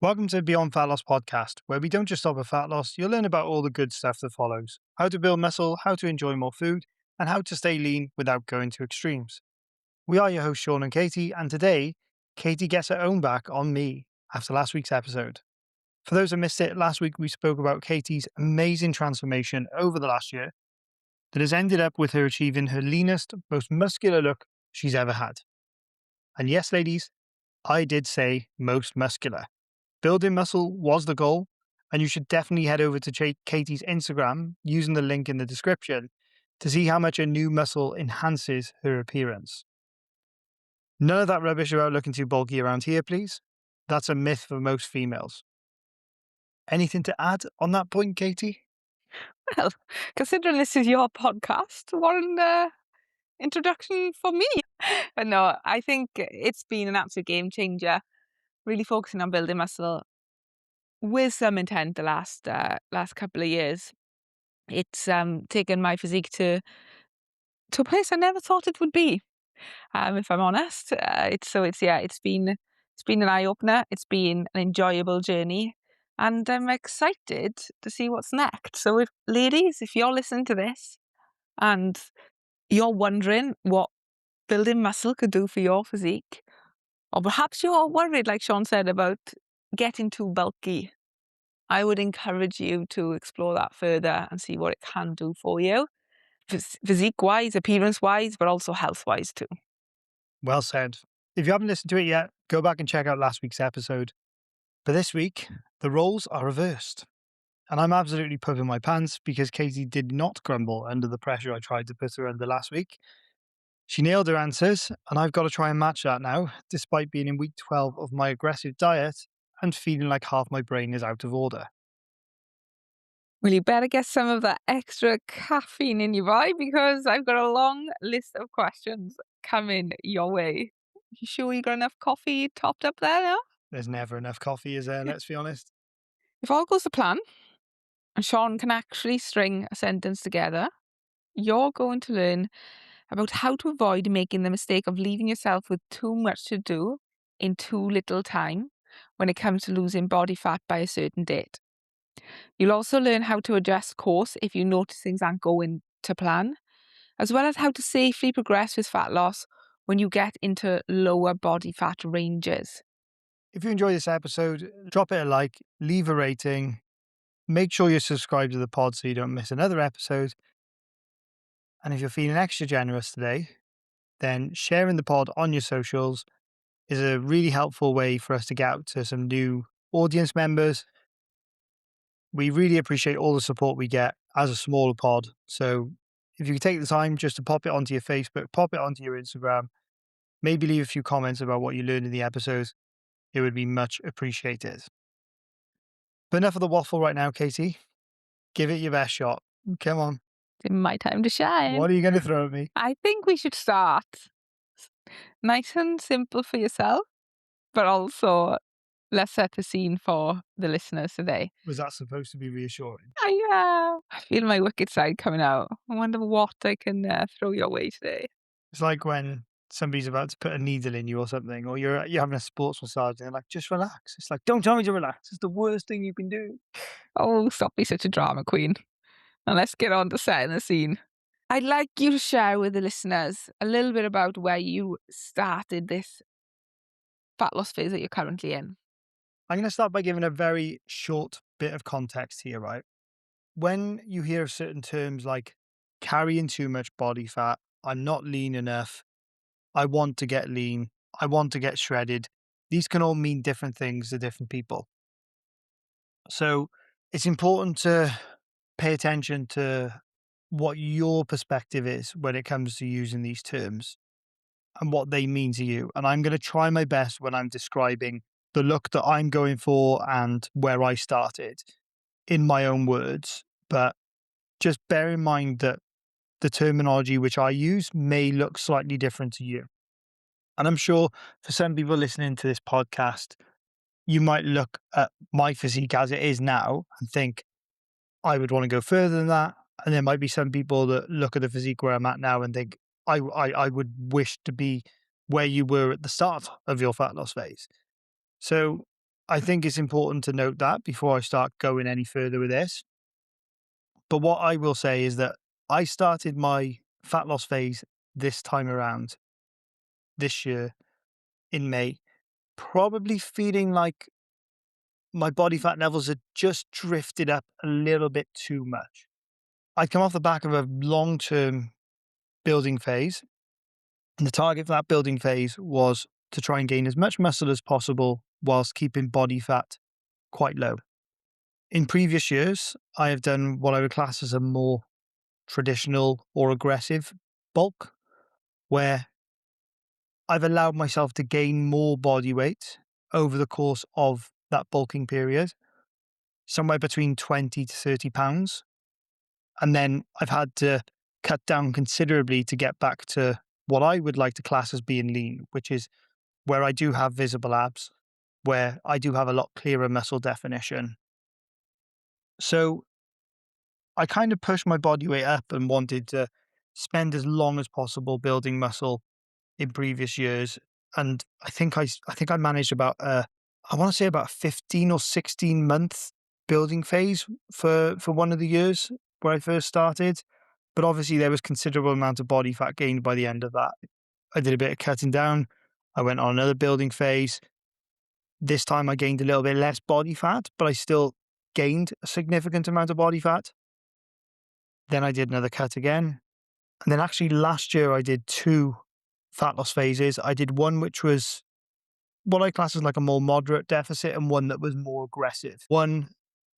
Welcome to Beyond Fat Loss podcast, where we don't just stop at fat loss, you'll learn about all the good stuff that follows: how to build muscle, how to enjoy more food, and how to stay lean without going to extremes. We are your hosts, Sean and Katie, and today, Katie gets her own back on me after last week's episode. For those who missed it, last week we spoke about Katie's amazing transformation over the last year that has ended up with her achieving her leanest, most muscular look she's ever had. And yes, ladies, I did say most muscular. Building muscle was the goal, and you should definitely head over to Katie's Instagram using the link in the description to see how much a new muscle enhances her appearance. None of that rubbish about looking too bulky around here, please. That's a myth for most females. Anything to add on that point, Katie? Well, considering this is your podcast, what an introduction for me. But no, I think it's been an absolute game changer, really focusing on building muscle with some intent the last couple of years. It's taken my physique to a place I never thought it would be, if I'm honest. It's been an eye-opener. It's been an enjoyable journey. And I'm excited to see what's next. So ladies, if you're listening to this and you're wondering what building muscle could do for your physique, or perhaps you're worried, like Sean said, about getting too bulky, I would encourage you to explore that further and see what it can do for you, physique-wise, appearance-wise, but also health-wise too. Well said. If you haven't listened to it yet, go back and check out last week's episode. But this week, the roles are reversed. And I'm absolutely pooping my pants because Katie did not crumble under the pressure I tried to put her under last week. She nailed her answers, and I've got to try and match that now, despite being in week 12 of my aggressive diet and feeling like half my brain is out of order. Well, you better get some of that extra caffeine in your body because I've got a long list of questions coming your way. You sure you got enough coffee topped up there now? There's never enough coffee, is there? Let's be honest. If all goes to plan, and Sean can actually string a sentence together, you're going to learn about how to avoid making the mistake of leaving yourself with too much to do in too little time when it comes to losing body fat by a certain date. You'll also learn how to adjust course if you notice things aren't going to plan, as well as how to safely progress with fat loss when you get into lower body fat ranges. If you enjoy this episode, drop it a like, leave a rating, make sure you're subscribed to the pod so you don't miss another episode. And if you're feeling extra generous today, then sharing the pod on your socials is a really helpful way for us to get out to some new audience members. We really appreciate all the support we get as a smaller pod. So if you could take the time just to pop it onto your Facebook, pop it onto your Instagram, maybe leave a few comments about what you learned in the episodes, it would be much appreciated. But enough of the waffle right now, Katie. Give it your best shot. Come on. It's my time to shine. What are you going to throw at me? I think we should start nice and simple for yourself, but also let's set the scene for the listeners today. Was that supposed to be reassuring? I feel my wicked side coming out. I wonder what I can throw your way today. It's like when somebody's about to put a needle in you or something, or you're having a sports massage and they're like, just relax. It's like, don't tell me to relax. It's the worst thing you can do. Oh, stop being such a drama queen. And let's get on to setting the scene. I'd like you to share with the listeners a little bit about where you started this fat loss phase that you're currently in. I'm going to start by giving a very short bit of context here, right? When you hear of certain terms like carrying too much body fat, I'm not lean enough, I want to get lean, I want to get shredded, these can all mean different things to different people. So it's important to pay attention to what your perspective is when it comes to using these terms and what they mean to you. And I'm going to try my best when I'm describing the look that I'm going for and where I started in my own words. But just bear in mind that the terminology which I use may look slightly different to you. And I'm sure for some people listening to this podcast, you might look at my physique as it is now and think, I would want to go further than that. And there might be some people that look at the physique where I'm at now and think, I would wish to be where you were at the start of your fat loss phase. So I think it's important to note that before I start going any further with this. But what I will say is that I started my fat loss phase this time around, this year in May, probably feeling like my body fat levels had just drifted up a little bit too much. I'd come off the back of a long term building phase. And the target for that building phase was to try and gain as much muscle as possible whilst keeping body fat quite low. In previous years, I have done what I would class as a more traditional or aggressive bulk, where I've allowed myself to gain more body weight over the course of that bulking period, somewhere between 20 to 30 pounds. And then I've had to cut down considerably to get back to what I would like to class as being lean, which is where I do have visible abs, where I do have a lot clearer muscle definition. So I kind of pushed my body weight up and wanted to spend as long as possible building muscle in previous years. And I think I managed about I want to say about a 15 or 16 month building phase for one of the years where I first started. But obviously there was considerable amount of body fat gained by the end of that. I did a bit of cutting down. I went on another building phase. This time I gained a little bit less body fat, but I still gained a significant amount of body fat. Then I did another cut again. And then actually last year I did two fat loss phases. I did one which was what I class as like a more moderate deficit and one that was more aggressive. One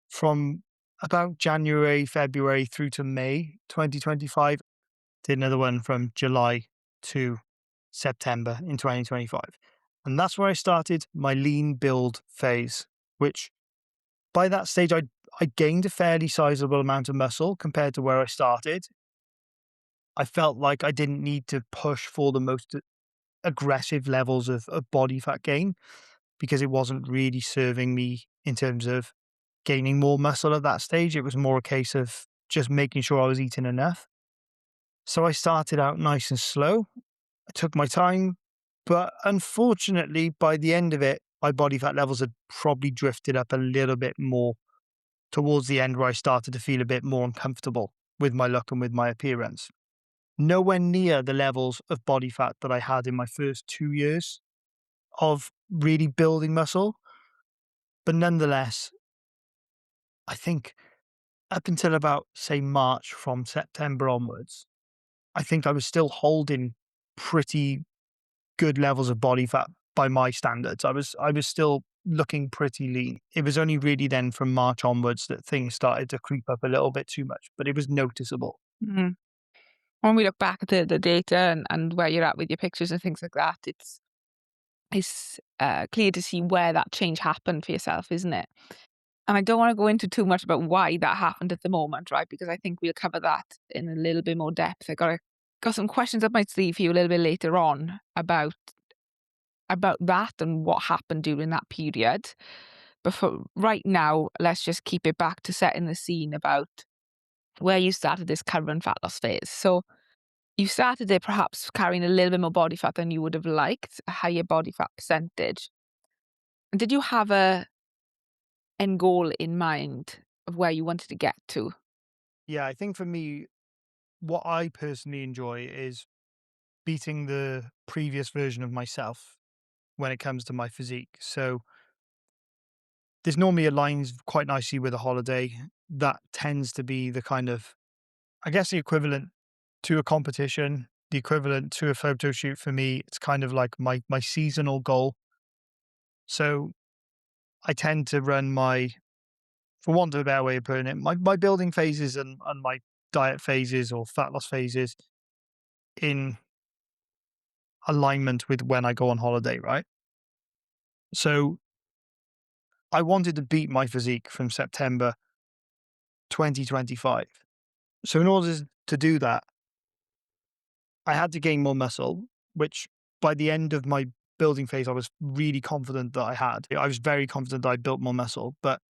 from about January, February through to May 2025. Did another one from July to September in 2025. And that's where I started my lean build phase, which by that stage I gained a fairly sizable amount of muscle compared to where I started. I felt like I didn't need to push for the most aggressive levels of body fat gain because it wasn't really serving me in terms of gaining more muscle at that stage. It was more a case of just making sure I was eating enough. So I started out nice and slow. I took my time, but unfortunately, by the end of it, my body fat levels had probably drifted up a little bit more towards the end where I started to feel a bit more uncomfortable with my look and with my appearance. Nowhere near the levels of body fat that I had in my first 2 years of really building muscle. But nonetheless, I think up until about, say, March from September onwards, I think I was still holding pretty good levels of body fat by my standards. I was still looking pretty lean. It was only really then from March onwards that things started to creep up a little bit too much, but it was noticeable. Mhm. When we look back at the data and where you're at with your pictures and things like that, it's clear to see where that change happened for yourself, isn't it? And I don't want to go into too much about why that happened at the moment, right? Because I think we'll cover that in a little bit more depth. Got some questions up my sleeve for you a little bit later on about that and what happened during that period. But for right now, let's just keep it back to setting the scene about where you started this current fat loss phase. So you started it perhaps carrying a little bit more body fat than you would have liked, a higher body fat percentage. And did you have a end goal in mind of where you wanted to get to? Yeah, I think for me, what I personally enjoy is beating the previous version of myself when it comes to my physique. So this normally aligns quite nicely with a holiday. That tends to be the kind of, I guess, the equivalent to a competition, the equivalent to a photo shoot for me. It's kind of like my seasonal goal. So I tend to run my, for want of a better way of putting it, my building phases and my diet phases or fat loss phases in alignment with when I go on holiday, right? So I wanted to beat my physique from September 2025. So in order to do that, I had to gain more muscle, which by the end of my building phase, I was really confident that I had. I was very confident that I built more muscle, but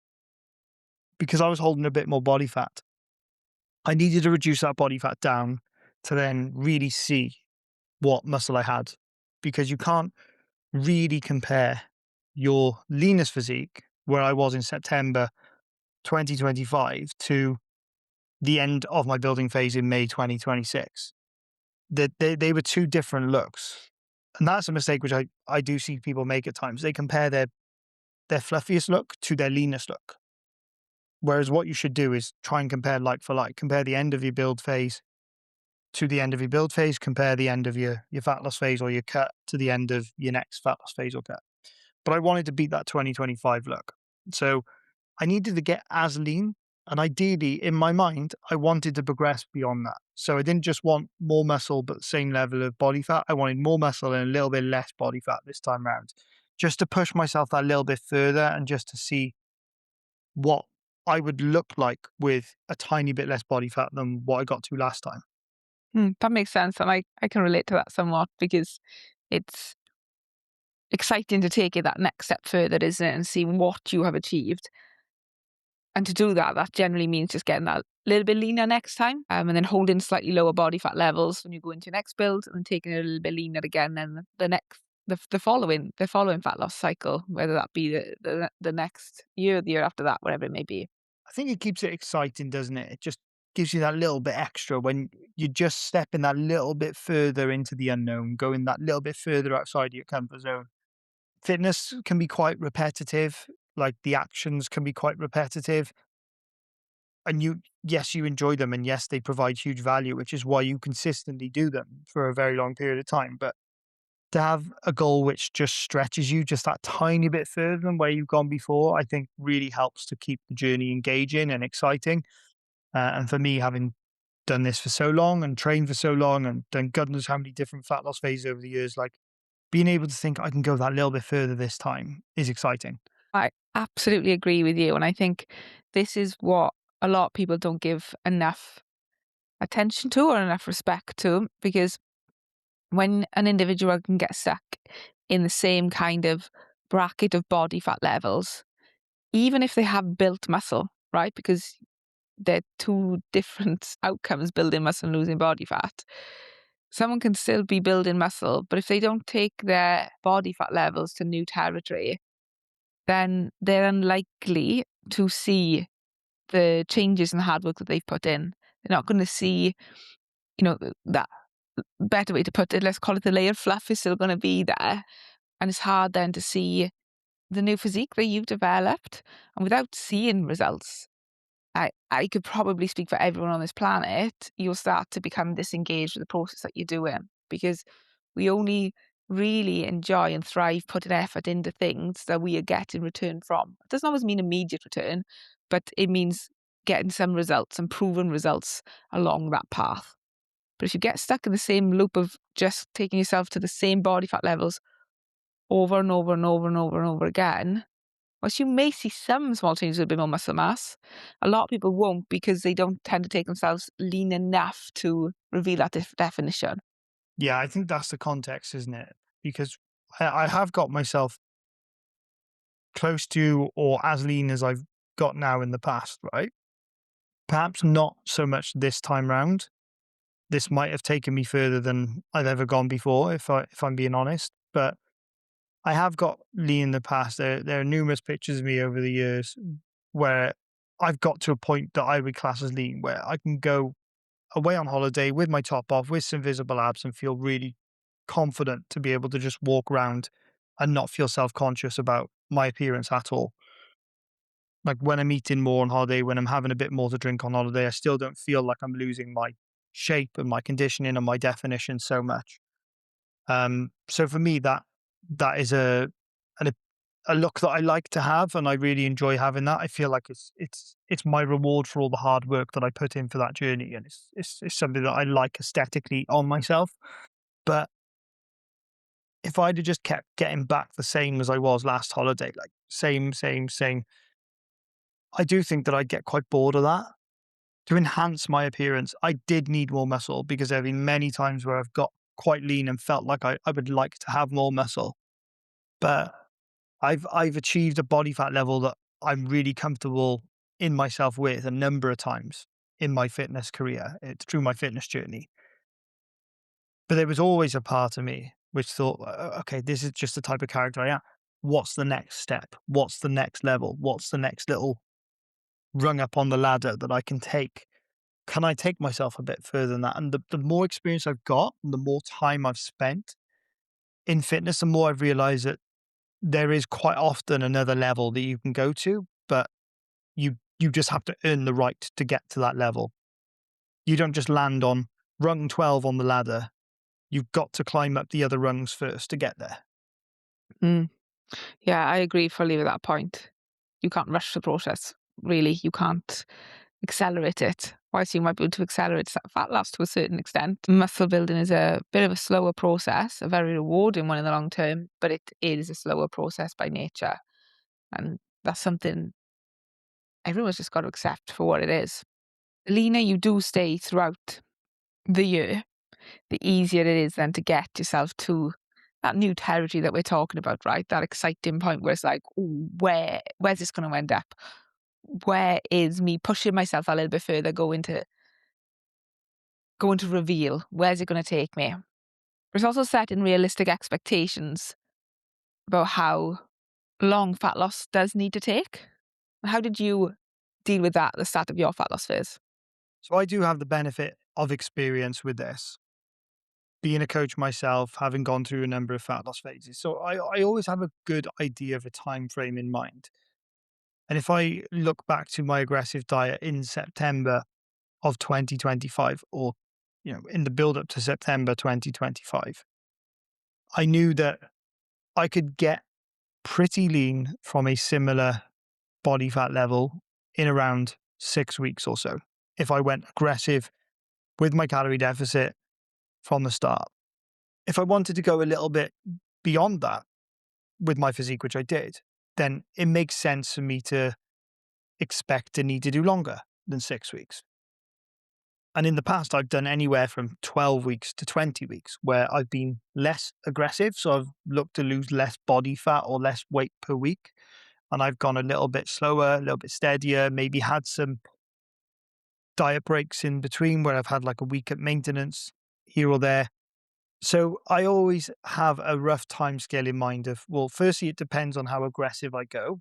because I was holding a bit more body fat, I needed to reduce that body fat down to then really see what muscle I had because you can't really compare your leanest physique, where I was in September 2025, to the end of my building phase in May 2026. That they were two different looks. And that's a mistake which I do see people make at times. They compare their fluffiest look to their leanest look. Whereas what you should do is try and compare like for like. Compare the end of your build phase to the end of your build phase, compare the end of your fat loss phase or your cut to the end of your next fat loss phase or cut. But I wanted to beat that 2025 look. So I needed to get as lean. And ideally, in my mind, I wanted to progress beyond that. So I didn't just want more muscle, but the same level of body fat. I wanted more muscle and a little bit less body fat this time round, just to push myself that little bit further and just to see what I would look like with a tiny bit less body fat than what I got to last time. That makes sense, and I can relate to that somewhat because it's exciting to take it that next step further, isn't it, and see what you have achieved. And to do that, that generally means just getting that little bit leaner next time, and then holding slightly lower body fat levels when you go into your next build, and then taking it a little bit leaner again. Then the following fat loss cycle, whether that be the next year, the year after that, whatever it may be. I think it keeps it exciting, doesn't it? It just gives you that little bit extra when you're just stepping that little bit further into the unknown, going that little bit further outside your comfort zone. Fitness can be quite repetitive, like the actions can be quite repetitive. And yes, you enjoy them. And yes, they provide huge value, which is why you consistently do them for a very long period of time. But to have a goal which just stretches you just that tiny bit further than where you've gone before, I think really helps to keep the journey engaging and exciting. And for me, having done this for so long and trained for so long and done God knows how many different fat loss phases over the years, like being able to think I can go that little bit further this time is exciting. I absolutely agree with you, and I think this is what a lot of people don't give enough attention to or enough respect to, because when an individual can get stuck in the same kind of bracket of body fat levels, even if they have built muscle, right? Because they're two different outcomes, building muscle and losing body fat. Someone can still be building muscle, but if they don't take their body fat levels to new territory, then they're unlikely to see the changes and the hard work that they've put in. They're not going to see, that better way to put it, let's call it the layer of fluff is still going to be there. And it's hard then to see the new physique that you've developed. And without seeing results, I could probably speak for everyone on this planet, you'll start to become disengaged with the process that you're doing, because we only really enjoy and thrive putting effort into things that we get in return from. It doesn't always mean immediate return, but it means getting some results and proven results along that path. But if you get stuck in the same loop of just taking yourself to the same body fat levels over and over and over and over and over again, whilst you may see some small changes with a bit more muscle mass, a lot of people won't because they don't tend to take themselves lean enough to reveal that definition. Yeah, I think that's the context, isn't it? Because I have got myself close to or as lean as I've got now in the past, right? Perhaps not so much this time round. This might have taken me further than I've ever gone before, if I'm being honest. But I have got lean in the past. There are numerous pictures of me over the years where I've got to a point that I would class as lean, where I can go away on holiday with my top off, with some visible abs, and feel really confident to be able to just walk around and not feel self conscious about my appearance at all. Like when I'm eating more on holiday, when I'm having a bit more to drink on holiday, I still don't feel like I'm losing my shape and my conditioning and my definition so much. So for me, that is an, a look that I like to have, and I really enjoy having that. I feel like it's my reward for all the hard work that I put in for that journey, and it's something that I like aesthetically on myself. But if I'd have just kept getting back the same as I was last holiday, like same, I do think that I'd get quite bored of that. To enhance my appearance, I did need more muscle because there have been many times where I've got quite lean and felt like I would like to have more muscle. But I've achieved a body fat level that I'm really comfortable in myself with a number of times in my fitness career, through my fitness journey. But there was always a part of me which thought, okay, this is just the type of character I am. what's the next step? What's the next level? What's the next little rung up on the ladder that I can take? Can I take myself a bit further than that? And the more experience I've got, and the more time I've spent in fitness, the more I've realized that there is quite often another level that you can go to, but you just have to earn the right to get to that level. You don't just land on rung 12 on the ladder. You've got to climb up the other rungs first to get there. Mm. Yeah, I agree fully with that point. You can't rush the process, really. You can't accelerate it. Whilst you might be able to accelerate fat loss to a certain extent, muscle building is a bit of a slower process, a very rewarding one in the long term, but it is a slower process by nature. And that's something everyone's just got to accept for what it is. The leaner you do stay throughout the year, the easier it is then to get yourself to that new territory that we're talking about, right? That exciting point where it's like, "Ooh, where's this going to end up? Where is me pushing myself a little bit further going to reveal? Where's it going to take me?" There's also setting realistic expectations about how long fat loss does need to take. How did you deal with that at the start of your fat loss phase? So I do have the benefit of experience with this, being a coach myself, having gone through a number of fat loss phases. So I always have a good idea of a time frame in mind. And if I look back to my aggressive diet in September of 2025, or in the build up to September 2025, I knew that I could get pretty lean from a similar body fat level in around 6 weeks or so if I went aggressive with my calorie deficit from the start. If I wanted to go a little bit beyond that with my physique, which I did, then it makes sense for me to expect to need to do longer than 6 weeks. And in the past, I've done anywhere from 12 weeks to 20 weeks where I've been less aggressive. So I've looked to lose less body fat or less weight per week. And I've gone a little bit slower, a little bit steadier, maybe had some diet breaks in between where I've had like a week at maintenance here or there. So I always have a rough time scale in mind of, well, firstly, it depends on how aggressive I go.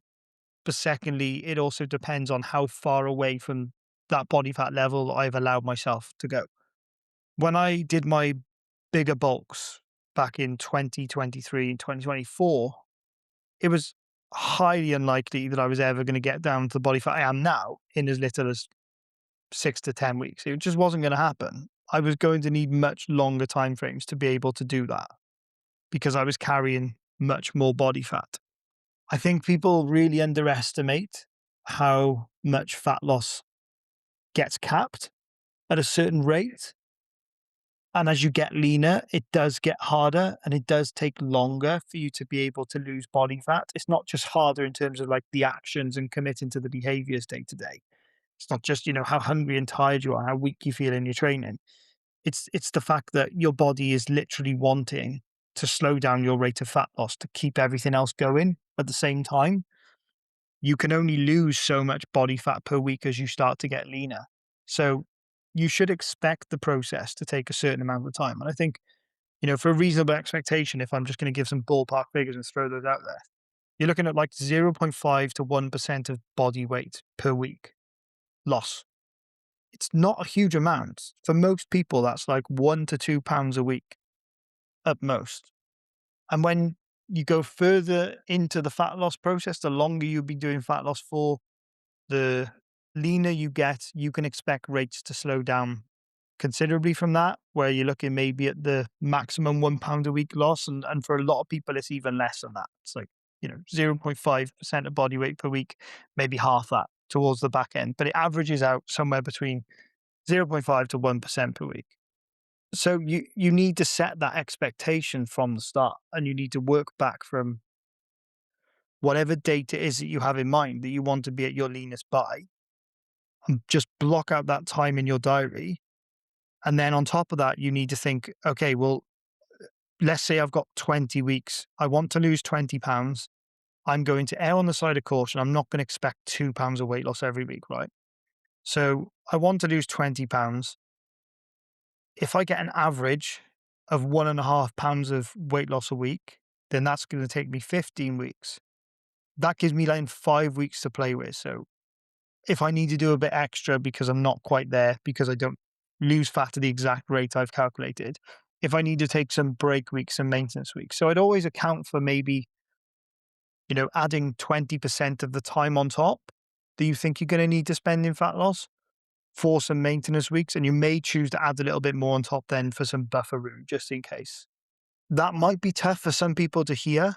But secondly, it also depends on how far away from that body fat level I've allowed myself to go. When I did my bigger bulks back in 2023 and 2024, it was highly unlikely that I was ever going to get down to the body fat I am now in as little as 6 to 10 weeks. It just wasn't going to happen. I was going to need much longer time frames to be able to do that because I was carrying much more body fat. I think people really underestimate how much fat loss gets capped at a certain rate. And as you get leaner, it does get harder and it does take longer for you to be able to lose body fat. It's not just harder in terms of like the actions and committing to the behaviors day to day. It's not just, how hungry and tired you are, how weak you feel in your training. It's the fact that your body is literally wanting to slow down your rate of fat loss to keep everything else going at the same time. You can only lose so much body fat per week as you start to get leaner. So you should expect the process to take a certain amount of time. And I think, for a reasonable expectation, if I'm just going to give some ballpark figures and throw those out there, you're looking at like 0.5 to 1% of body weight per week loss. It's not a huge amount. For most people, that's like 1 to 2 pounds a week at most. And when you go further into the fat loss process, the longer you'll be doing fat loss for, the leaner you get, you can expect rates to slow down considerably from that, where you're looking maybe at the maximum £1 a week loss. And for a lot of people, it's even less than that. It's like, 0.5% of body weight per week, maybe half that towards the back end, but it averages out somewhere between zero point 0.5 to 1% per week. So you need to set that expectation from the start and you need to work back from whatever date it is that you have in mind that you want to be at your leanest by, and just block out that time in your diary. And then on top of that, you need to think, okay, well, let's say I've got 20 weeks. I want to lose 20 pounds. I'm going to err on the side of caution. I'm not going to expect 2 pounds of weight loss every week, right? So I want to lose 20 pounds. If I get an average of 1.5 pounds of weight loss a week, then that's going to take me 15 weeks. That gives me like 5 weeks to play with. So if I need to do a bit extra because I'm not quite there, because I don't lose fat at the exact rate I've calculated, if I need to take some break weeks and maintenance weeks. So I'd always account for maybe, adding 20% of the time on top that you think you're going to need to spend in fat loss for some maintenance weeks. And you may choose to add a little bit more on top then for some buffer room, just in case. That might be tough for some people to hear,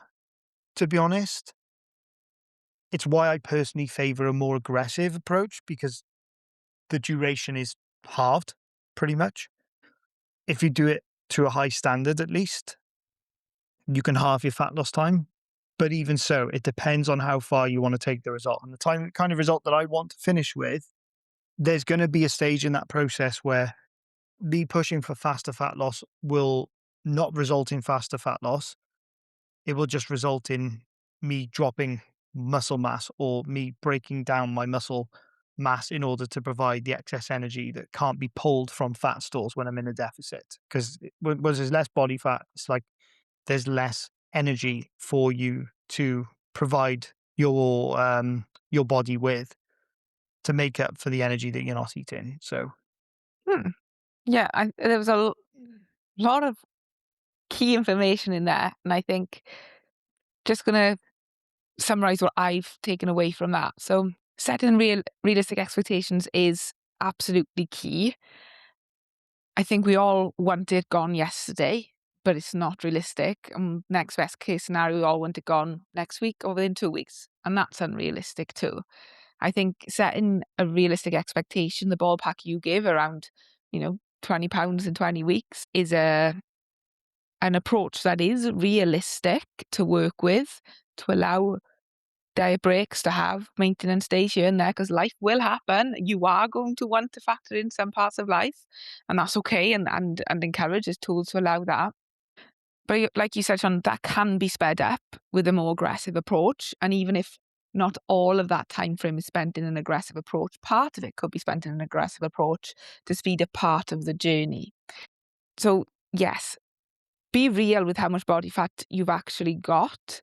to be honest. It's why I personally favor a more aggressive approach, because the duration is halved pretty much. If you do it to a high standard, at least, you can halve your fat loss time. But even so, it depends on how far you want to take the result. And the kind of result that I want to finish with, there's going to be a stage in that process where me pushing for faster fat loss will not result in faster fat loss. It will just result in me dropping muscle mass, or me breaking down my muscle mass in order to provide the excess energy that can't be pulled from fat stores when I'm in a deficit. Because when there's less body fat, it's like there's less energy for you to provide your body with to make up for the energy that you're not eating. So Hmm. Yeah, there was a lot of key information in there, and I think just gonna summarize what I've taken away from that. So setting realistic expectations is absolutely key. I think we all want it gone yesterday, but it's not realistic. Next best case scenario, we all want it gone next week or within 2 weeks, and that's unrealistic too. I think setting a realistic expectation, the ballpark you give around, 20 pounds in 20 weeks, is an approach that is realistic to work with, to allow diet breaks, to have maintenance days here and there, because life will happen. You are going to want to factor in some parts of life, and that's okay, and encourage as tools to allow that. But like you said, Sean, that can be sped up with a more aggressive approach. And even if not all of that time frame is spent in an aggressive approach, part of it could be spent in an aggressive approach to speed up part of the journey. So yes, be real with how much body fat you've actually got,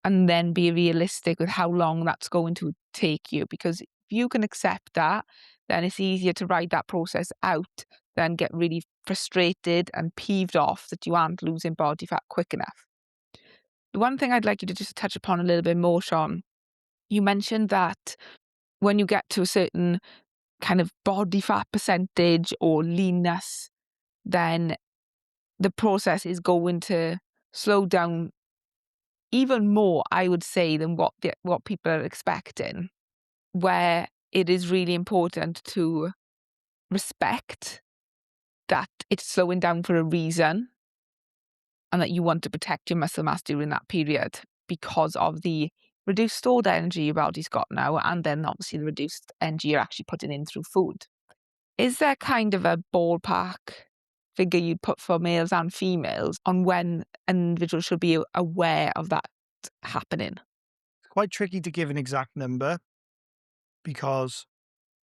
and then be realistic with how long that's going to take you. Because if you can accept that, then it's easier to ride that process out than get really frustrated and peeved off that you aren't losing body fat quick enough. The one thing I'd like you to just touch upon a little bit more, Sean, you mentioned that when you get to a certain kind of body fat percentage or leanness, then the process is going to slow down even more, I would say, than what people are expecting, where it is really important to respect that it's slowing down for a reason, and that you want to protect your muscle mass during that period because of the reduced stored energy your body's got now, and then obviously the reduced energy you're actually putting in through food. Is there kind of a ballpark figure you'd put for males and females on when an individual should be aware of that happening? it's quite tricky to give an exact number, because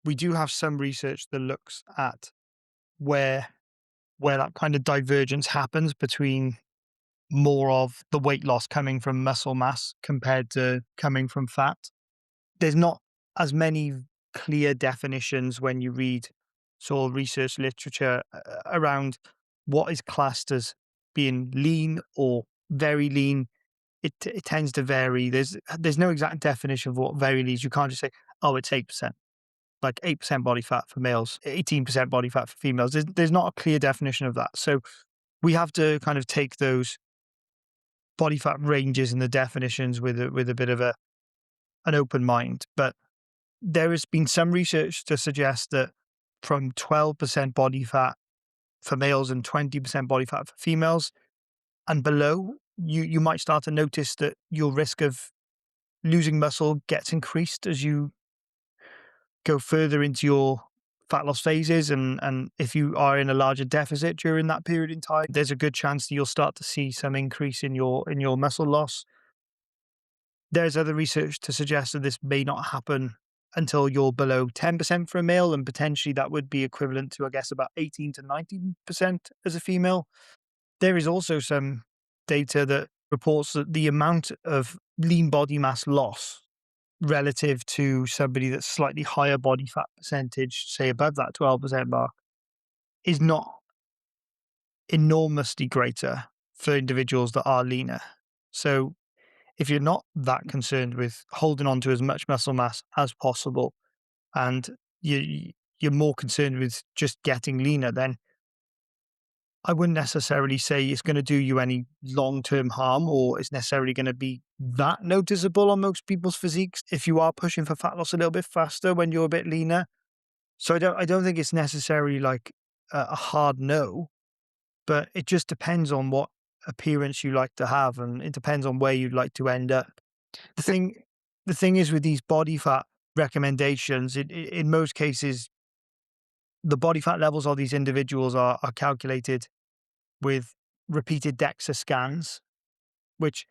we do have some research that looks at where that kind of divergence happens between more of the weight loss coming from muscle mass compared to coming from fat. There's not as many clear definitions when you read sort of research literature around what is classed as being lean or very lean. It tends to vary. There's no exact definition of what very lean is. You can't just say, oh, it's 8%. Like 8% body fat for males, 18% body fat for females. There's not a clear definition of that. So we have to kind of take those body fat ranges and the definitions with a bit of an open mind. But there has been some research to suggest that from 12% body fat for males and 20% body fat for females and below, you might start to notice that your risk of losing muscle gets increased as you go further into your fat loss phases. And if you are in a larger deficit during that period in time, there's a good chance that you'll start to see some increase in your muscle loss. There's other research to suggest that this may not happen until you're below 10% for a male, and potentially that would be equivalent to, I guess, about 18 to 19% as a female. There is also some data that reports that the amount of lean body mass loss relative to somebody that's slightly higher body fat percentage, say above that 12% mark, is not enormously greater for individuals that are leaner. So if you're not that concerned with holding on to as much muscle mass as possible, and you're more concerned with just getting leaner, then I wouldn't necessarily say it's going to do you any long term harm, or it's necessarily going to be that noticeable on most people's physiques if you are pushing for fat loss a little bit faster when you're a bit leaner. So I don't think it's necessarily like a hard no, but it just depends on what appearance you like to have, and it depends on where you'd like to end up. The G- thing the thing is with these body fat recommendations, in most cases, the body fat levels of these individuals are calculated with repeated DEXA scans, which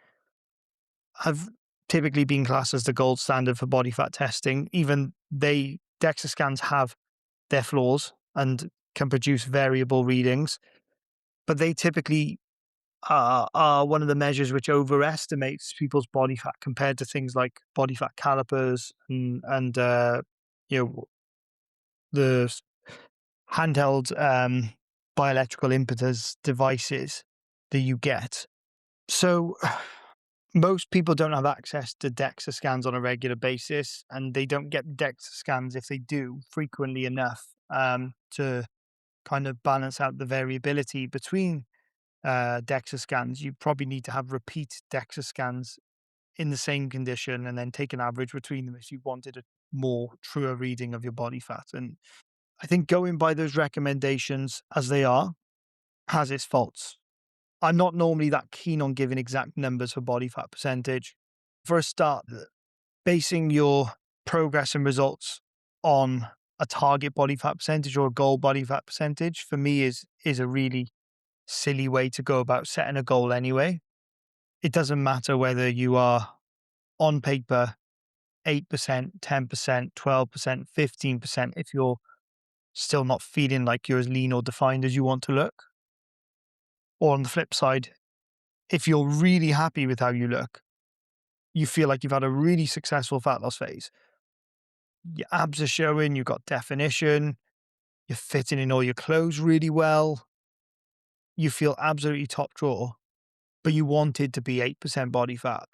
have typically been classed as the gold standard for body fat testing. Even DEXA scans have their flaws and can produce variable readings, but they typically are one of the measures which overestimates people's body fat compared to things like body fat calipers and you know the handheld bioelectrical impedance devices that you get. So most people don't have access to DEXA scans on a regular basis, and they don't get DEXA scans if they do frequently enough to kind of balance out the variability between DEXA scans. You probably need to have repeat DEXA scans in the same condition and then take an average between them if you wanted a more truer reading of your body fat. And I think going by those recommendations as they are has its faults. I'm not normally that keen on giving exact numbers for body fat percentage. For a start, basing your progress and results on a target body fat percentage or a goal body fat percentage for me is a really silly way to go about setting a goal anyway. It doesn't matter whether you are on paper 8%, 10%, 12%, 15% if you're still not feeling like you're as lean or defined as you want to look. Or on the flip side, if you're really happy with how you look, you feel like you've had a really successful fat loss phase. Your abs are showing, you've got definition, you're fitting in all your clothes really well, you feel absolutely top drawer, but you wanted to be 8% body fat,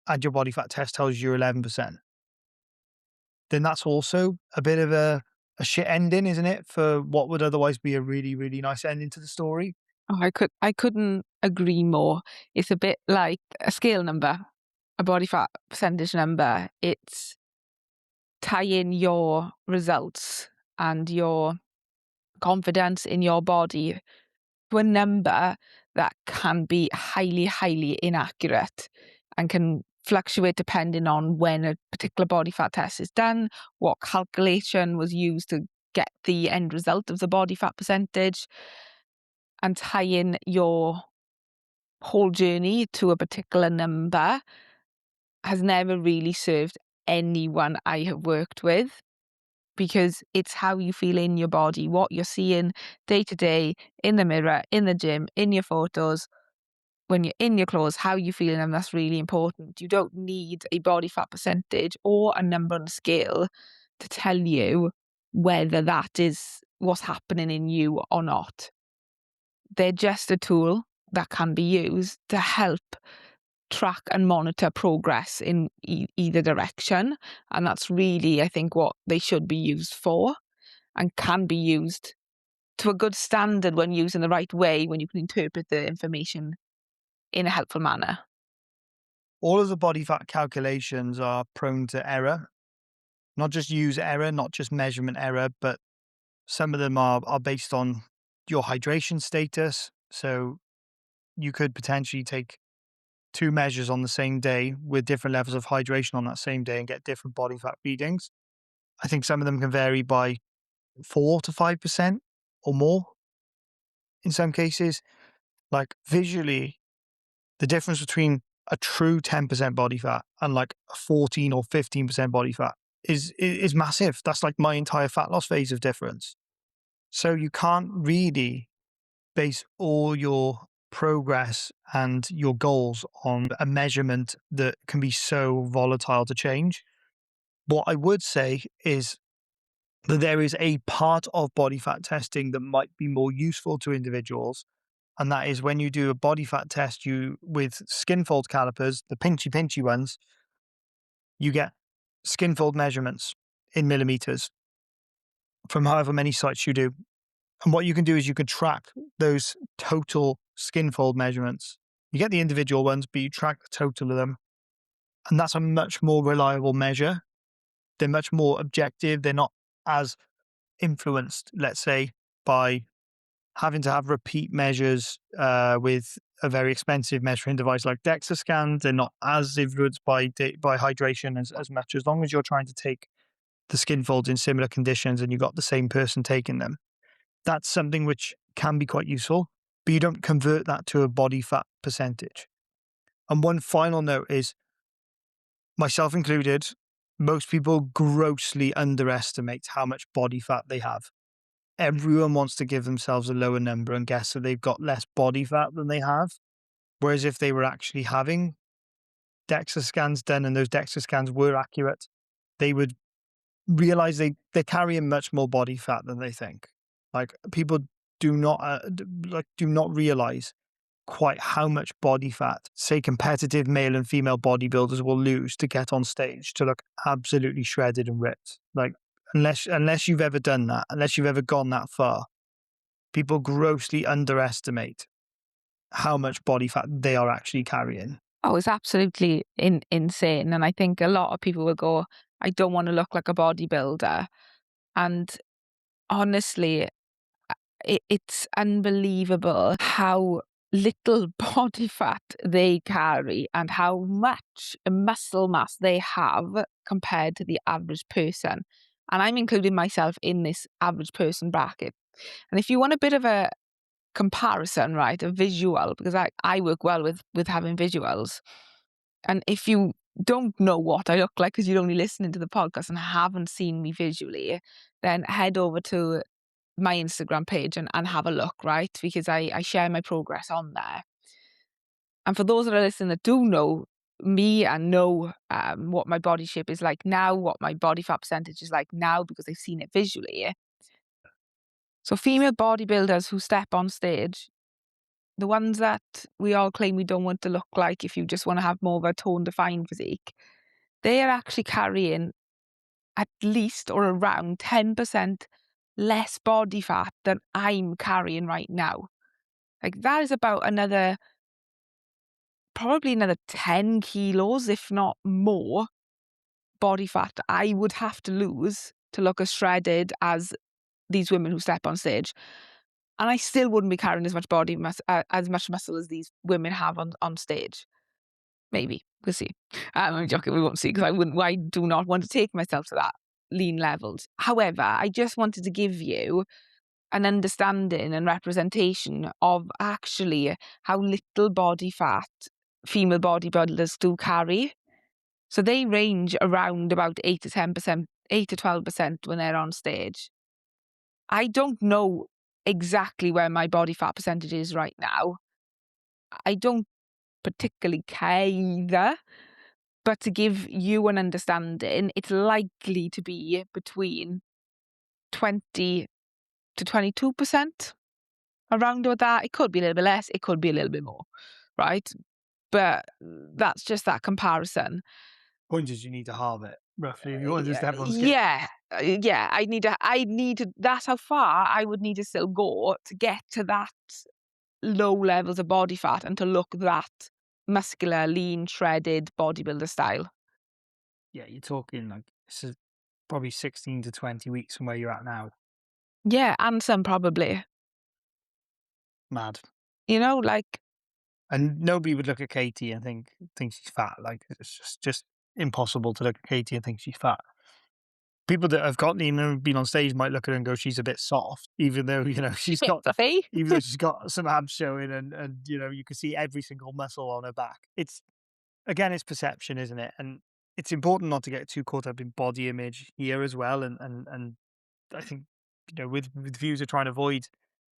and your body fat test tells you you're 11%. Then that's also a bit of a shit ending, isn't it? For what would otherwise be a really, really nice ending to the story. Oh, I couldn't agree more. It's a bit like a scale number, a body fat percentage number. It's tying your results and your confidence in your body to a number that can be highly, highly inaccurate and can fluctuate depending on when a particular body fat test is done, what calculation was used to get the end result of the body fat percentage, and tying your whole journey to a particular number has never really served anyone I have worked with, because it's how you feel in your body, what you're seeing day to day in the mirror, in the gym, in your photos, when you're in your clothes, how you feeling, and that's really important. You don't need a body fat percentage or a number on a scale to tell you whether that is what's happening in you or not. They're just a tool that can be used to help track and monitor progress in either direction. And that's really, I think, what they should be used for, and can be used to a good standard when used in the right way, when you can interpret the information in a helpful manner. All of the body fat calculations are prone to error, not just user error, not just measurement error, but some of them are based on your hydration status. So you could potentially take two measures on the same day with different levels of hydration on that same day and get different body fat readings. I think some of them can vary by 4 to 5% or more in some cases. Like visually, the difference between a true 10% body fat and like a 14 or 15% body fat is massive. That's like my entire fat loss phase of difference. So you can't really base all your progress and your goals on a measurement that can be so volatile to change. What I would say is that there is a part of body fat testing that might be more useful to individuals. And that is when you do a body fat test, you with skin fold calipers, the pinchy ones, you get skin fold measurements in millimeters from however many sites you do. And what you can do is you can track those total skin fold measurements. You get the individual ones, but you track the total of them. And that's a much more reliable measure. They're much more objective. They're not as influenced, let's say, by having to have repeat measures with a very expensive measuring device like DEXA scans. They're not as influenced by hydration as much, as long as you're trying to take the skin folds in similar conditions and you've got the same person taking them. That's something which can be quite useful, but you don't convert that to a body fat percentage. And one final note is, myself included, most people grossly underestimate how much body fat they have. Everyone wants to give themselves a lower number and guess that they've got less body fat than they have. Whereas if they were actually having DEXA scans done and those DEXA scans were accurate, they would realize they're carrying much more body fat than they think. Like, people do not realize quite how much body fat, say, competitive male and female bodybuilders will lose to get on stage to look absolutely shredded and ripped. Like, unless you've ever done that, unless you've ever gone that far, people grossly underestimate how much body fat they are actually carrying. Oh, it's absolutely insane. And I think a lot of people will go, I don't want to look like a bodybuilder. And honestly, it's unbelievable how little body fat they carry and how much muscle mass they have compared to the average person. And I'm including myself in this average person bracket. And if you want a bit of a comparison, right, a visual, because I work well with having visuals. And if you don't know what I look like because you're only listening to the podcast and haven't seen me visually, then head over to my Instagram page and have a look, right? Because I share my progress on there. And for those that are listening that do know me and know what my body shape is like now, what my body fat percentage is like now, because they've seen it visually. So female bodybuilders who step on stage, the ones that we all claim we don't want to look like if you just want to have more of a tone defined physique, they are actually carrying at least or around 10% less body fat than I'm carrying right now. Like, that is about probably another 10 kilos, if not more, body fat I would have to lose to look as shredded as these women who step on stage. And I still wouldn't be carrying as much as much muscle as these women have on stage. Maybe. We'll see. I'm joking. We won't see, because I do not want to take myself to that lean levels. However, I just wanted to give you an understanding and representation of actually how little body fat female bodybuilders do carry. So they range around about 8 to 10%, 8 to 12% when they're on stage. I don't know exactly where my body fat percentage is right now. I don't particularly care either. But to give you an understanding, it's likely to be between 20 to 22%, around with that. It could be a little bit less, it could be a little bit more, right? But that's just that comparison. Point is, you need to halve it roughly if you want to step on scale. Yeah, yeah. I need to. That's how far I would need to still go to get to that low levels of body fat and to look that muscular, lean, shredded bodybuilder style. Yeah, you're talking like this is probably 16 to 20 weeks from where you're at now. Yeah, and some probably. Mad. Like, And nobody would look at Katie and think she's fat. Like, it's just impossible to look at Katie and think she's fat. People that have got lean and been on stage might look at her and go, she's a bit soft, even though, fluffy. she's got some abs showing and you can see every single muscle on her back. It's perception, isn't it? And it's important not to get too caught up in body image here as well. And I think, with views of trying to avoid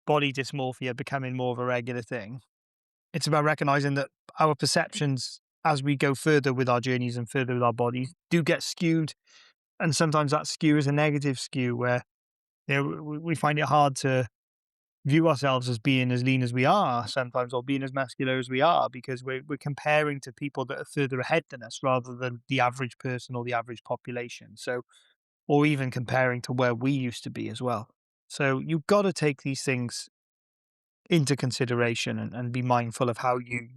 body dysmorphia becoming more of a regular thing, It's about recognizing that our perceptions as we go further with our journeys and further with our bodies do get skewed. And sometimes that skew is a negative skew where we find it hard to view ourselves as being as lean as we are sometimes or being as muscular as we are because we're comparing to people that are further ahead than us rather than the average person or the average population. So, or even comparing to where we used to be as well. So you've got to take these things into consideration and be mindful of how you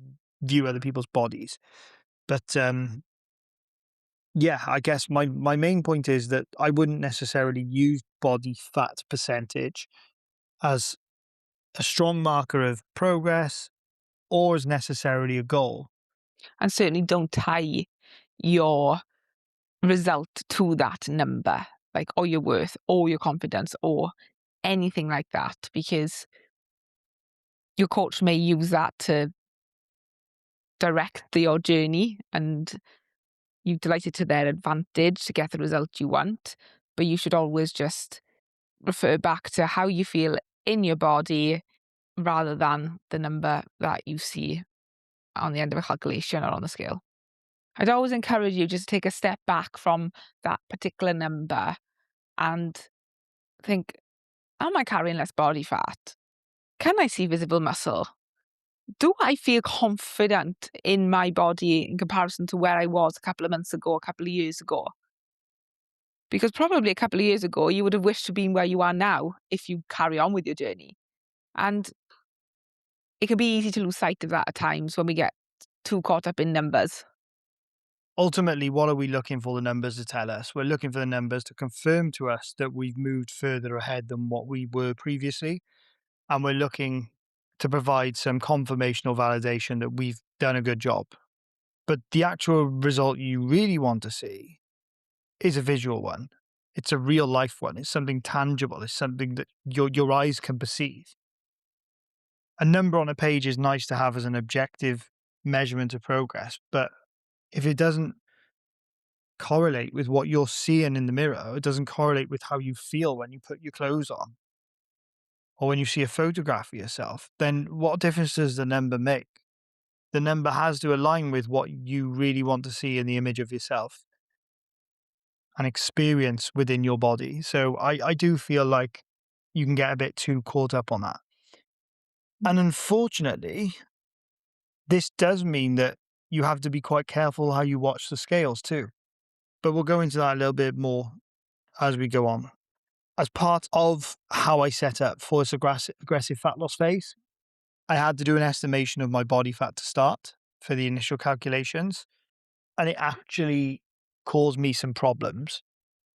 view other people's bodies. But yeah, I guess my main point is that I wouldn't necessarily use body fat percentage as a strong marker of progress or as necessarily a goal. And certainly don't tie your result to that number, like, or your worth, or your confidence, or anything like that, because your coach may use that to direct your journey and utilize it to their advantage to get the result you want. But you should always just refer back to how you feel in your body rather than the number that you see on the end of a calculation or on the scale. I'd always encourage you just to take a step back from that particular number and think, am I carrying less body fat? Can I see visible muscle? Do I feel confident in my body in comparison to where I was a couple of months ago, a couple of years ago? Because probably a couple of years ago, you would have wished to be where you are now if you carry on with your journey. And it can be easy to lose sight of that at times when we get too caught up in numbers. Ultimately, what are we looking for the numbers to tell us? We're looking for the numbers to confirm to us that we've moved further ahead than what we were previously. And we're looking to provide some confirmation or validation that we've done a good job. But the actual result you really want to see is a visual one. It's a real life one. It's something tangible. It's something that your eyes can perceive. A number on a page is nice to have as an objective measurement of progress, but if it doesn't correlate with what you're seeing in the mirror, it doesn't correlate with how you feel when you put your clothes on or when you see a photograph of yourself, then what difference does the number make? The number has to align with what you really want to see in the image of yourself and experience within your body. So I do feel like you can get a bit too caught up on that. And unfortunately, this does mean that you have to be quite careful how you watch the scales too. But we'll go into that a little bit more as we go on. As part of how I set up for this aggressive fat loss phase, I had to do an estimation of my body fat to start for the initial calculations. And it actually caused me some problems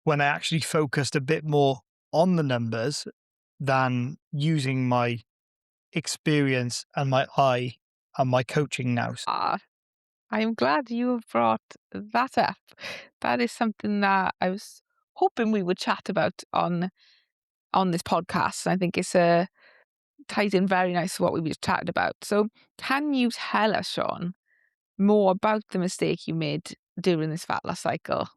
when I actually focused a bit more on the numbers than using my experience and my eye and my coaching now. Ah, I'm glad you brought that up. That is something that I was hoping we would chat about on this podcast. I think it's ties in very nice to what we were chatting about. So, can you tell us, Sean, more about the mistake you made during this fat loss cycle?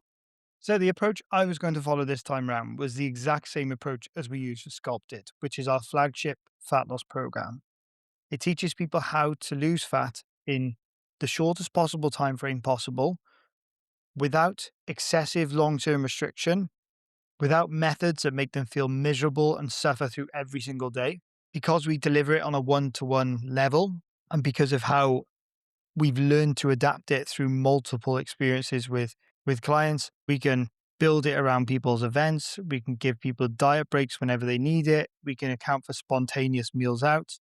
So the approach I was going to follow this time round was the exact same approach as we use for Sculpted, which is our flagship fat loss program. It teaches people how to lose fat in the shortest possible time frame possible, without excessive long-term restriction, without methods that make them feel miserable and suffer through every single day. Because we deliver it on a one-to-one level, and because of how we've learned to adapt it through multiple experiences with clients, we can build it around people's events. We can give people diet breaks whenever they need it. We can account for spontaneous meals out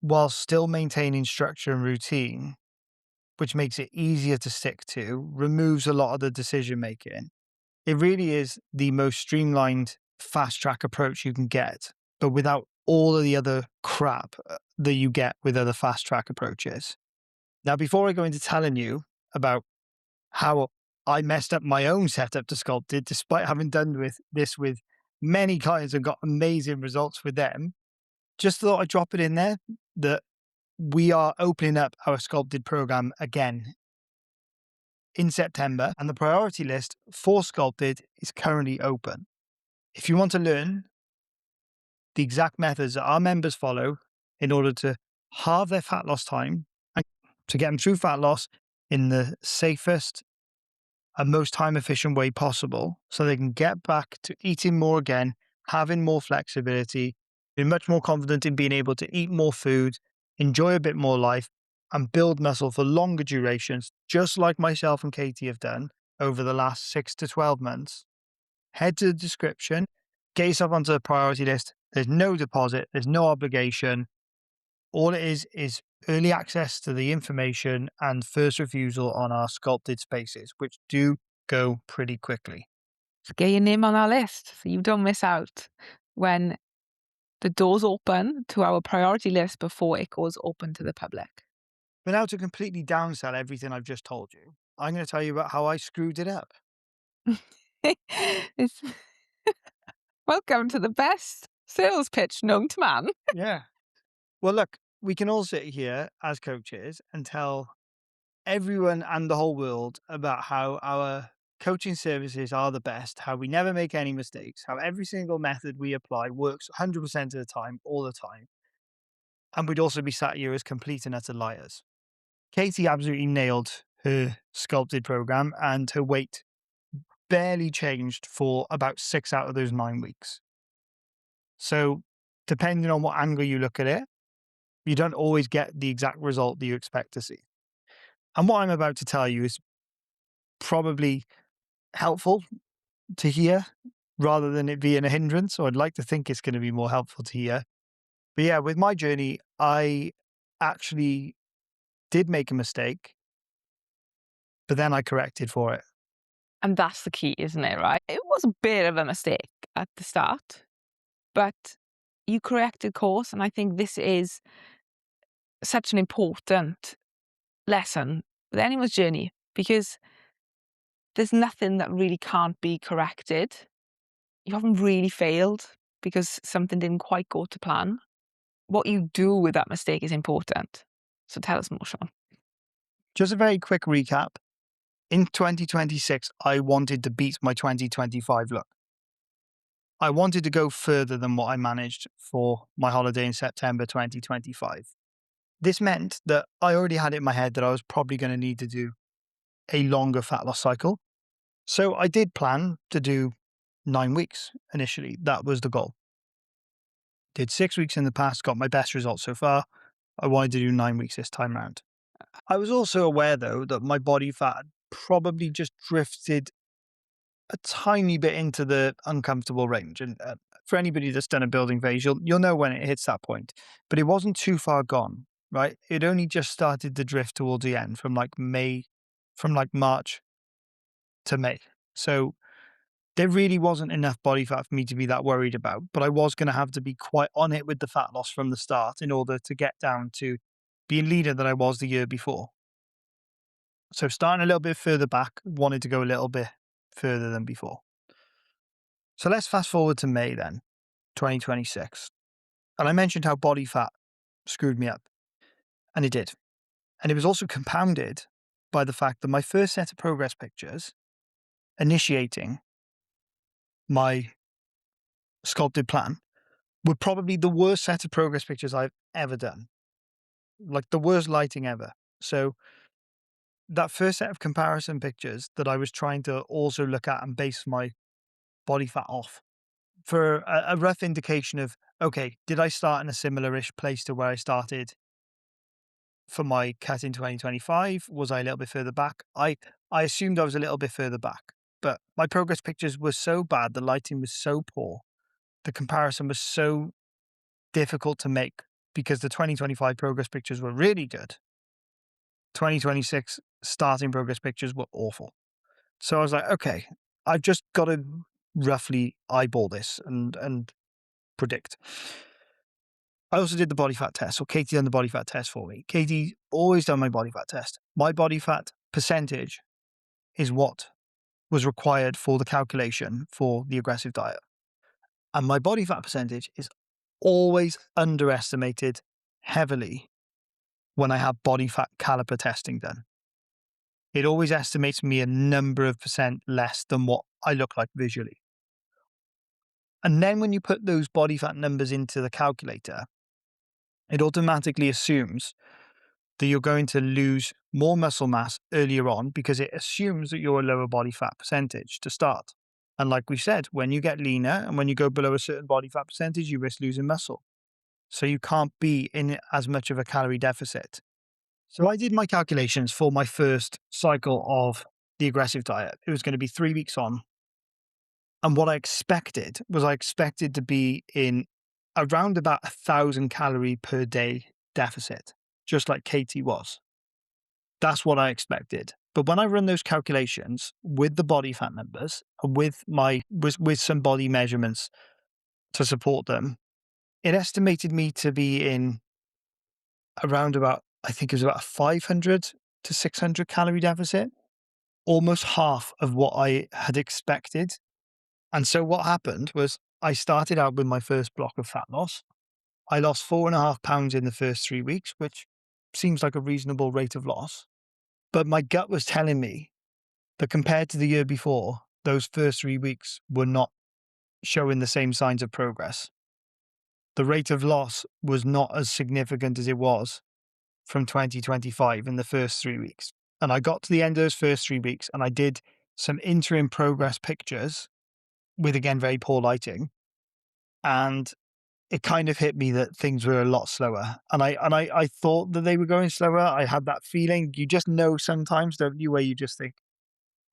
while still maintaining structure and routine, which makes it easier to stick to, removes a lot of the decision making. It really is the most streamlined, fast track approach you can get, but without all of the other crap that you get with other fast track approaches. Now, before I go into telling you about how I messed up my own setup to Sculpted, despite having done this with many clients and got amazing results with them, just thought I'd drop it in there that we are opening up our Sculpted program again in September, and the priority list for Sculpted is currently open. If you want to learn the exact methods that our members follow in order to halve their fat loss time and to get them through fat loss in the safest and most time efficient way possible so they can get back to eating more again, having more flexibility, being much more confident in being able to eat more food, enjoy a bit more life, and build muscle for longer durations, just like myself and Katie have done over the last 6 to 12 months. Head to the description, get yourself onto the priority list. There's no deposit, there's no obligation. All it is early access to the information and first refusal on our sculpted spaces, which do go pretty quickly. Get your name on our list so you don't miss out when the doors open to our priority list before it goes open to the public. But now to completely downsell everything I've just told you, I'm going to tell you about how I screwed it up. It's welcome to the best sales pitch known to man. Yeah. Well, look, we can all sit here as coaches and tell everyone and the whole world about how our coaching services are the best, how we never make any mistakes, how every single method we apply works 100% of the time, all the time. And we'd also be sat here as complete and utter liars. Katie absolutely nailed her sculpted program, and her weight barely changed for about 6 out of those 9 weeks. So, depending on what angle you look at it, you don't always get the exact result that you expect to see. And what I'm about to tell you is probably helpful to hear rather than it being a hindrance. So I'd like to think it's going to be more helpful to hear. But yeah, with my journey, I actually did make a mistake, but then I corrected for it. And that's the key, isn't it, right? It was a bit of a mistake at the start, but you corrected course. And I think this is such an important lesson with anyone's journey because there's nothing that really can't be corrected. You haven't really failed because something didn't quite go to plan. What you do with that mistake is important. So tell us more, Sean. Just a very quick recap. In 2026, I wanted to beat my 2025 look. I wanted to go further than what I managed for my holiday in September 2025. This meant that I already had it in my head that I was probably going to need to do a longer fat loss cycle. So I did plan to do 9 weeks initially. That was the goal. Did 6 weeks in the past, got my best results so far. I wanted to do 9 weeks this time around. I was also aware though that my body fat probably just drifted a tiny bit into the uncomfortable range. And for anybody that's done a building phase, you'll know when it hits that point. But it wasn't too far gone, right? It only just started to drift towards the end from like March to May. So there really wasn't enough body fat for me to be that worried about. But I was going to have to be quite on it with the fat loss from the start in order to get down to being leaner than I was the year before. So starting a little bit further back, wanted to go a little bit further than before. So let's fast forward to May then, 2026. And I mentioned how body fat screwed me up. And it did. And it was also compounded by the fact that my first set of progress pictures initiating my sculpted plan were probably the worst set of progress pictures I've ever done. Like the worst lighting ever. So that first set of comparison pictures that I was trying to also look at and base my body fat off for a rough indication of, okay, did I start in a similar-ish place to where I started for my cut in 2025? Was I a little bit further back? I assumed I was a little bit further back, but my progress pictures were so bad, the lighting was so poor, the comparison was so difficult to make because the 2025 progress pictures were really good. 2026 starting progress pictures were awful. So I was like, okay, I've just got to roughly eyeball this and predict. I also did the body fat test. So Katie done the body fat test for me. Katie always done my body fat test. My body fat percentage is what was required for the calculation for the aggressive diet. And my body fat percentage is always underestimated heavily when I have body fat caliper testing done. It always estimates me a number of percent less than what I look like visually. And then when you put those body fat numbers into the calculator, it automatically assumes that you're going to lose more muscle mass earlier on because it assumes that you're a lower body fat percentage to start. And like we said, when you get leaner and when you go below a certain body fat percentage, you risk losing muscle. So you can't be in as much of a calorie deficit. So I did my calculations for my first cycle of the aggressive diet. It was going to be 3 weeks on. And what I expected was I expected to be in around about 1,000 calorie per day deficit, just like Katie was. That's what I expected. But when I run those calculations with the body fat numbers and with some body measurements to support them, it estimated me to be in around about, I think it was about a 500 to 600 calorie deficit, almost half of what I had expected. And so what happened was I started out with my first block of fat loss. I lost 4.5 pounds in the first 3 weeks, which seems like a reasonable rate of loss. But my gut was telling me that compared to the year before, those first 3 weeks were not showing the same signs of progress. The rate of loss was not as significant as it was from 2025 in the first 3 weeks. And I got to the end of those first 3 weeks and I did some interim progress pictures with, again, very poor lighting. And it kind of hit me that things were a lot slower. And I thought that they were going slower. I had that feeling. You just know sometimes, don't you, where you just think,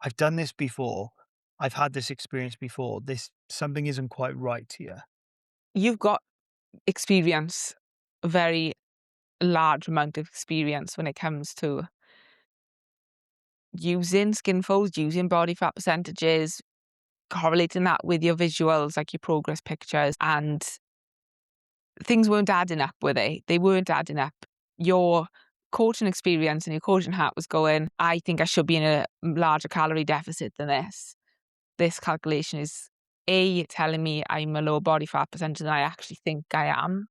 I've done this before. I've had this experience before. This something isn't quite right here. You've got experience, a very large amount of experience when it comes to using skin folds, using body fat percentages, correlating that with your visuals, like your progress pictures, and things weren't adding up, were they? They weren't adding up. Your coaching experience and your coaching hat was going, I think I should be in a larger calorie deficit than this. This calculation is A, telling me I'm a low body fat percentage than I actually think I am.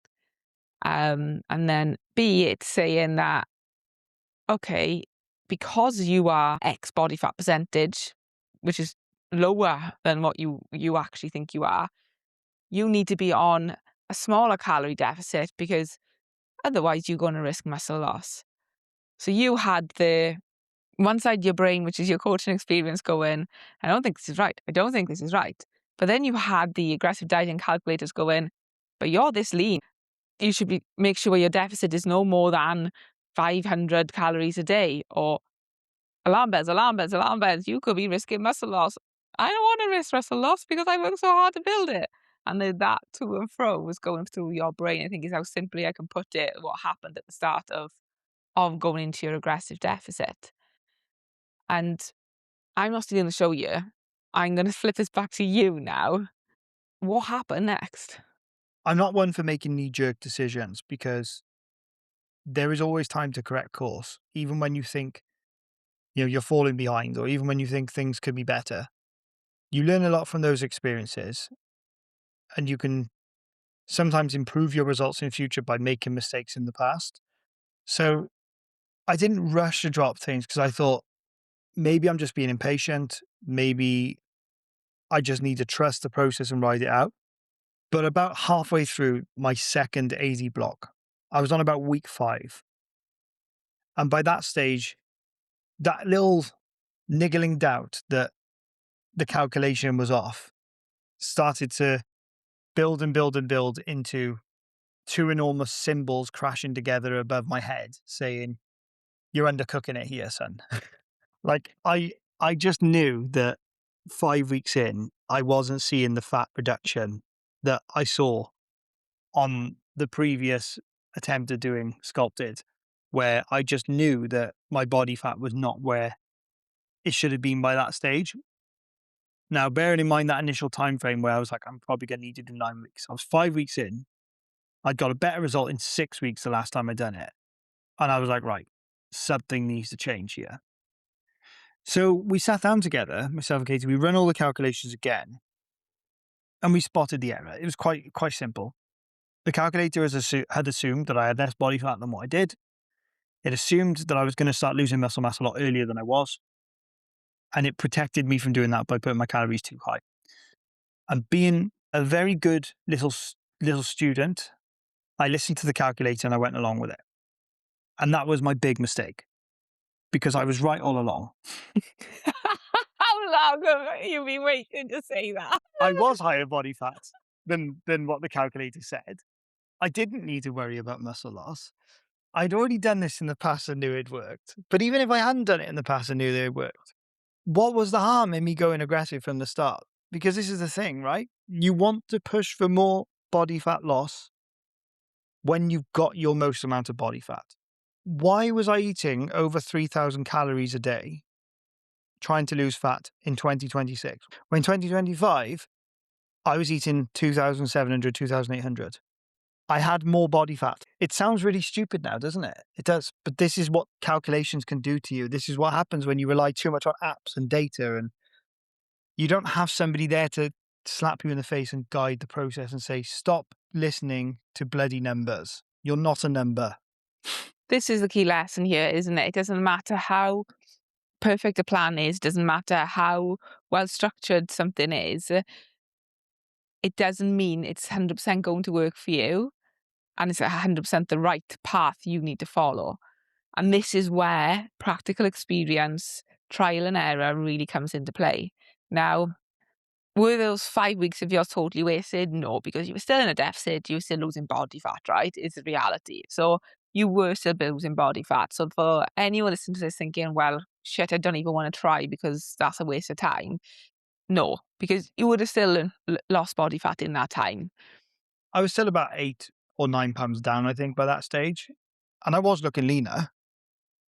And then B, it's saying that, okay, because you are X body fat percentage, which is lower than what you actually think you are, you need to be on a smaller calorie deficit because otherwise you're going to risk muscle loss. So you had the one side of your brain, which is your coaching experience, going, I don't think this is right. I don't think this is right. But then you had the aggressive dieting calculators going, but you're this lean. You should make sure your deficit is no more than 500 calories a day, or alarm bells, alarm bells, alarm bells. You could be risking muscle loss. I don't want to risk muscle loss because I worked so hard to build it. And then that to and fro was going through your brain, I think, is how simply I can put it, what happened at the start of going into your aggressive deficit. And I'm not stealing the show here. I'm going to flip this back to you now. What happened next? I'm not one for making knee jerk decisions because there is always time to correct course, even when you think you're falling behind, or even when you think things could be better. You learn a lot from those experiences, and you can sometimes improve your results in future by making mistakes in the past. So I didn't rush to drop things because I thought maybe I'm just being impatient. Maybe I just need to trust the process and ride it out. But about halfway through my second AZ block, I was on about week 5. And by that stage, that little niggling doubt that the calculation was off started to build and build and build into two enormous symbols crashing together above my head saying, "You're undercooking it here, son." Like I just knew that 5 weeks in, I wasn't seeing the fat reduction that I saw on the previous attempt at doing sculpted, where I just knew that my body fat was not where it should have been by that stage. Now, bearing in mind that initial time frame where I was like, I'm probably going to need to do 9 weeks. I was 5 weeks in. I'd got a better result in 6 weeks the last time I'd done it. And I was like, right, something needs to change here. So we sat down together, myself and Katie, we ran all the calculations again, and we spotted the error. It was quite simple. The calculator had assumed that I had less body fat than what I did. It assumed that I was going to start losing muscle mass a lot earlier than I was. And it protected me from doing that by putting my calories too high. And being a very good little student, I listened to the calculator and I went along with it. And that was my big mistake because I was right all along. How long have you been waiting to say that? I was higher body fat than what the calculator said. I didn't need to worry about muscle loss. I'd already done this in the past and knew it worked. But even if I hadn't done it in the past and knew that it worked, what was the harm in me going aggressive from the start? Because this is the thing, right? You want to push for more body fat loss when you've got your most amount of body fat. Why was I eating over 3,000 calories a day trying to lose fat in 2026? When 2025, I was eating 2,700, 2,800. I had more body fat. It sounds really stupid now, doesn't it? It does. But this is what calculations can do to you. This is what happens when you rely too much on apps and data, and you don't have somebody there to slap you in the face and guide the process and say, stop listening to bloody numbers. You're not a number. This is the key lesson here, isn't it? It doesn't matter how perfect a plan is, doesn't matter how well structured something is, it doesn't mean it's 100% going to work for you and it's 100% the right path you need to follow. And this is where practical experience, trial and error really comes into play. Now, were those 5 weeks of yours totally wasted? No, because you were still in a deficit, you were still losing body fat, right? Is the reality. So you were still losing body fat. So for anyone listening to this thinking, well, shit, I don't even want to try because that's a waste of time. No, because you would have still lost body fat in that time. I was still about 8 or 9 pounds down, I think, by that stage. And I was looking leaner,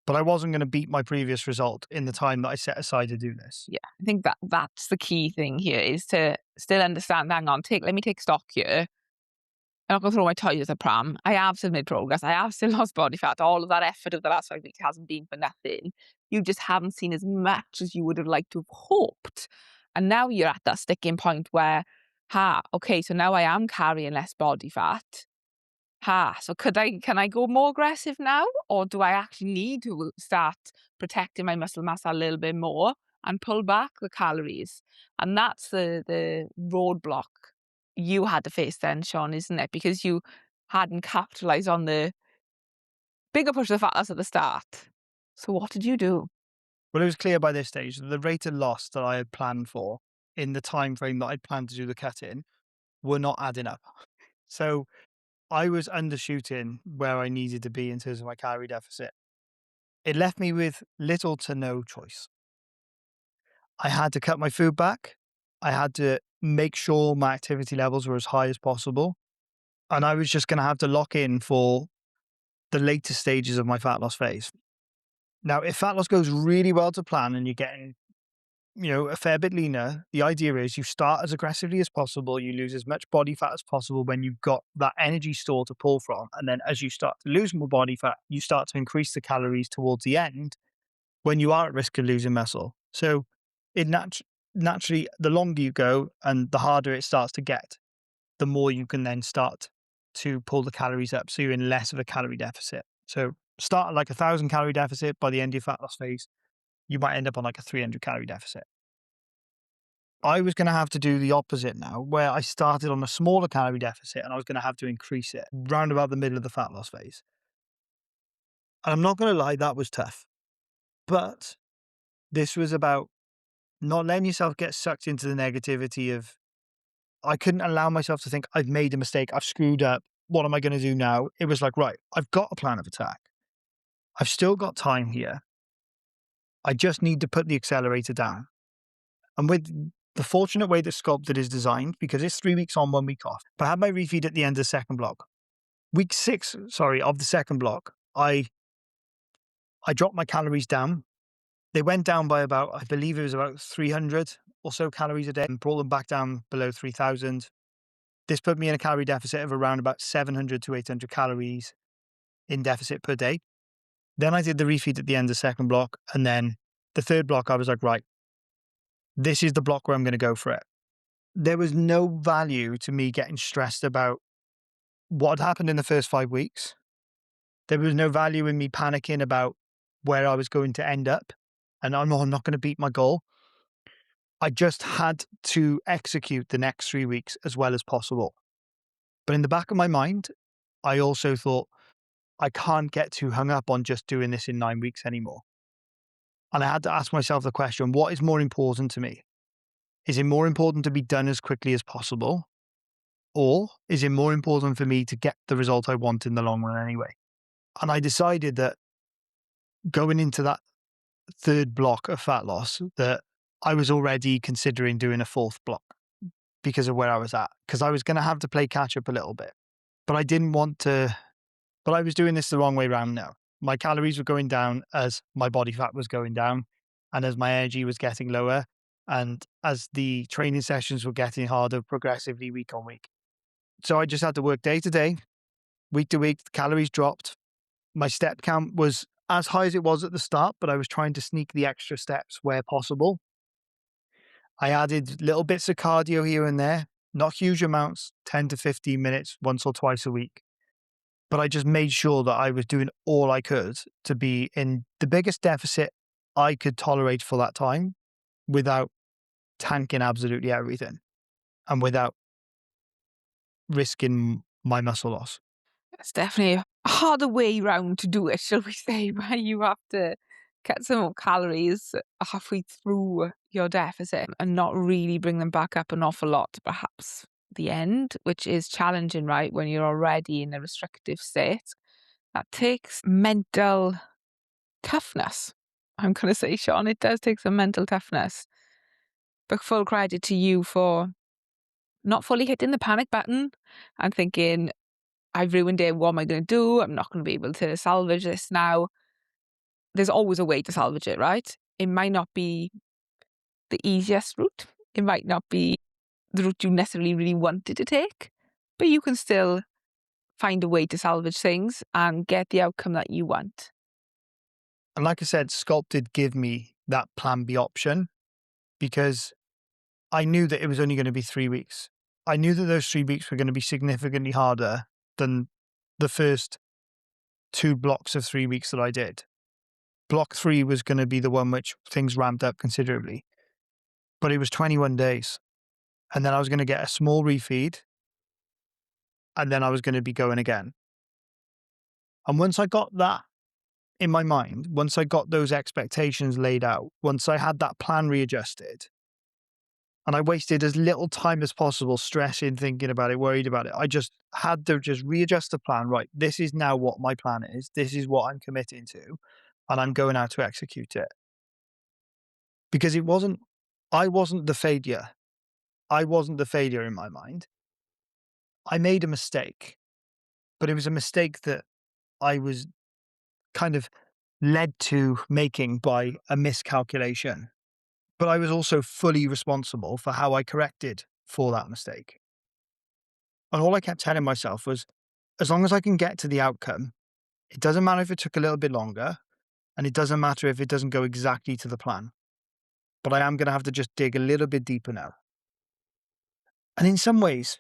but I wasn't going to beat my previous result in the time that I set aside to do this. Yeah, I think that's the key thing here is to still understand, hang on, let me take stock here. I'm not going to throw my toys at the pram. I have still made progress. I have still lost body fat. All of that effort of the last 5 weeks hasn't been for nothing. You just haven't seen as much as you would have liked to have hoped. And now you're at that sticking point where, okay, so now I am carrying less body fat. So can I go more aggressive now? Or do I actually need to start protecting my muscle mass a little bit more and pull back the calories? And that's the roadblock you had to face then, Sean, isn't it? Because you hadn't capitalized on the bigger push of the fat loss at the start. So what did you do? Well, it was clear by this stage that the rate of loss that I had planned for in the time frame that I'd planned to do the cut in were not adding up. So I was undershooting where I needed to be in terms of my calorie deficit. It left me with little to no choice. I had to cut my food back. I had to make sure my activity levels were as high as possible. And I was just going to have to lock in for the later stages of my fat loss phase. Now, if fat loss goes really well to plan and you're getting, a fair bit leaner, the idea is you start as aggressively as possible. You lose as much body fat as possible when you've got that energy store to pull from. And then as you start to lose more body fat, you start to increase the calories towards the end when you are at risk of losing muscle. So it naturally, the longer you go and the harder it starts to get, the more you can then start to pull the calories up. So you're in less of a calorie deficit. So start at like 1,000 calorie deficit. By the end of your fat loss phase, you might end up on like a 300 calorie deficit. I was going to have to do the opposite now, where I started on a smaller calorie deficit and I was going to have to increase it round about the middle of the fat loss phase. And I'm not going to lie, that was tough. But this was about not letting yourself get sucked into the negativity of, I couldn't allow myself to think, I've made a mistake, I've screwed up. What am I going to do now? It was like, right, I've got a plan of attack. I've still got time here. I just need to put the accelerator down. And with the fortunate way that Sculpted is designed, because it's 3 weeks on, 1 week off, but I had my refeed at the end of the second block. Week 6, of the second block, I dropped my calories down. They went down by about, I believe it was about 300 or so calories a day, and brought them back down below 3,000. This put me in a calorie deficit of around about 700 to 800 calories in deficit per day. Then I did the refeed at the end of the second block. And then the third block, I was like, right, this is the block where I'm going to go for it. There was no value to me getting stressed about what had happened in the first 5 weeks. There was no value in me panicking about where I was going to end up. And I'm not going to beat my goal. I just had to execute the next 3 weeks as well as possible. But in the back of my mind, I also thought, I can't get too hung up on just doing this in 9 weeks anymore. And I had to ask myself the question, what is more important to me? Is it more important to be done as quickly as possible? Or is it more important for me to get the result I want in the long run anyway? And I decided that going into that third block of fat loss, that I was already considering doing a fourth block because of where I was at, because I was going to have to play catch up a little bit. But I didn't want to, but I was doing this the wrong way around now. My calories were going down as my body fat was going down and as my energy was getting lower. And as the training sessions were getting harder progressively week on week. So I just had to work day to day, week to week. The calories dropped. My step count was as high as it was at the start, but I was trying to sneak the extra steps where possible. I added little bits of cardio here and there, not huge amounts, 10 to 15 minutes once or twice a week. But I just made sure that I was doing all I could to be in the biggest deficit I could tolerate for that time without tanking absolutely everything and without risking my muscle loss. It's definitely a harder way round to do it, shall we say, where you have to cut some more calories halfway through your deficit and not really bring them back up an awful lot, perhaps the end, which is challenging, right? When you're already in a restrictive state. That takes mental toughness. I'm going to say, Sean, it does take some mental toughness. But full credit to you for not fully hitting the panic button and thinking, I've ruined it. What am I going to do? I'm not going to be able to salvage this now. There's always a way to salvage it, right? It might not be the easiest route. It might not be the route you necessarily really wanted to take, but you can still find a way to salvage things and get the outcome that you want. And like I said, Sculpt did give me that plan B option because I knew that it was only going to be 3 weeks. I knew that those 3 weeks were going to be significantly harder than the first two blocks of 3 weeks that I did. Block three was going to be the one which things ramped up considerably, but it was 21 days. And then I was going to get a small refeed and then I was going to be going again. And once I got that in my mind, once I got those expectations laid out, once I had that plan readjusted, and I wasted as little time as possible stressing, thinking about it, worried about it. I just had to just readjust the plan. Right, this is now what my plan is. This is what I'm committing to, and I'm going out to execute it. Because I wasn't the failure. I wasn't the failure in my mind. I made a mistake, but it was a mistake that I was kind of led to making by a miscalculation. But I was also fully responsible for how I corrected for that mistake. And all I kept telling myself was, as long as I can get to the outcome, it doesn't matter if it took a little bit longer, and it doesn't matter if it doesn't go exactly to the plan. But I am going to have to just dig a little bit deeper now. And in some ways,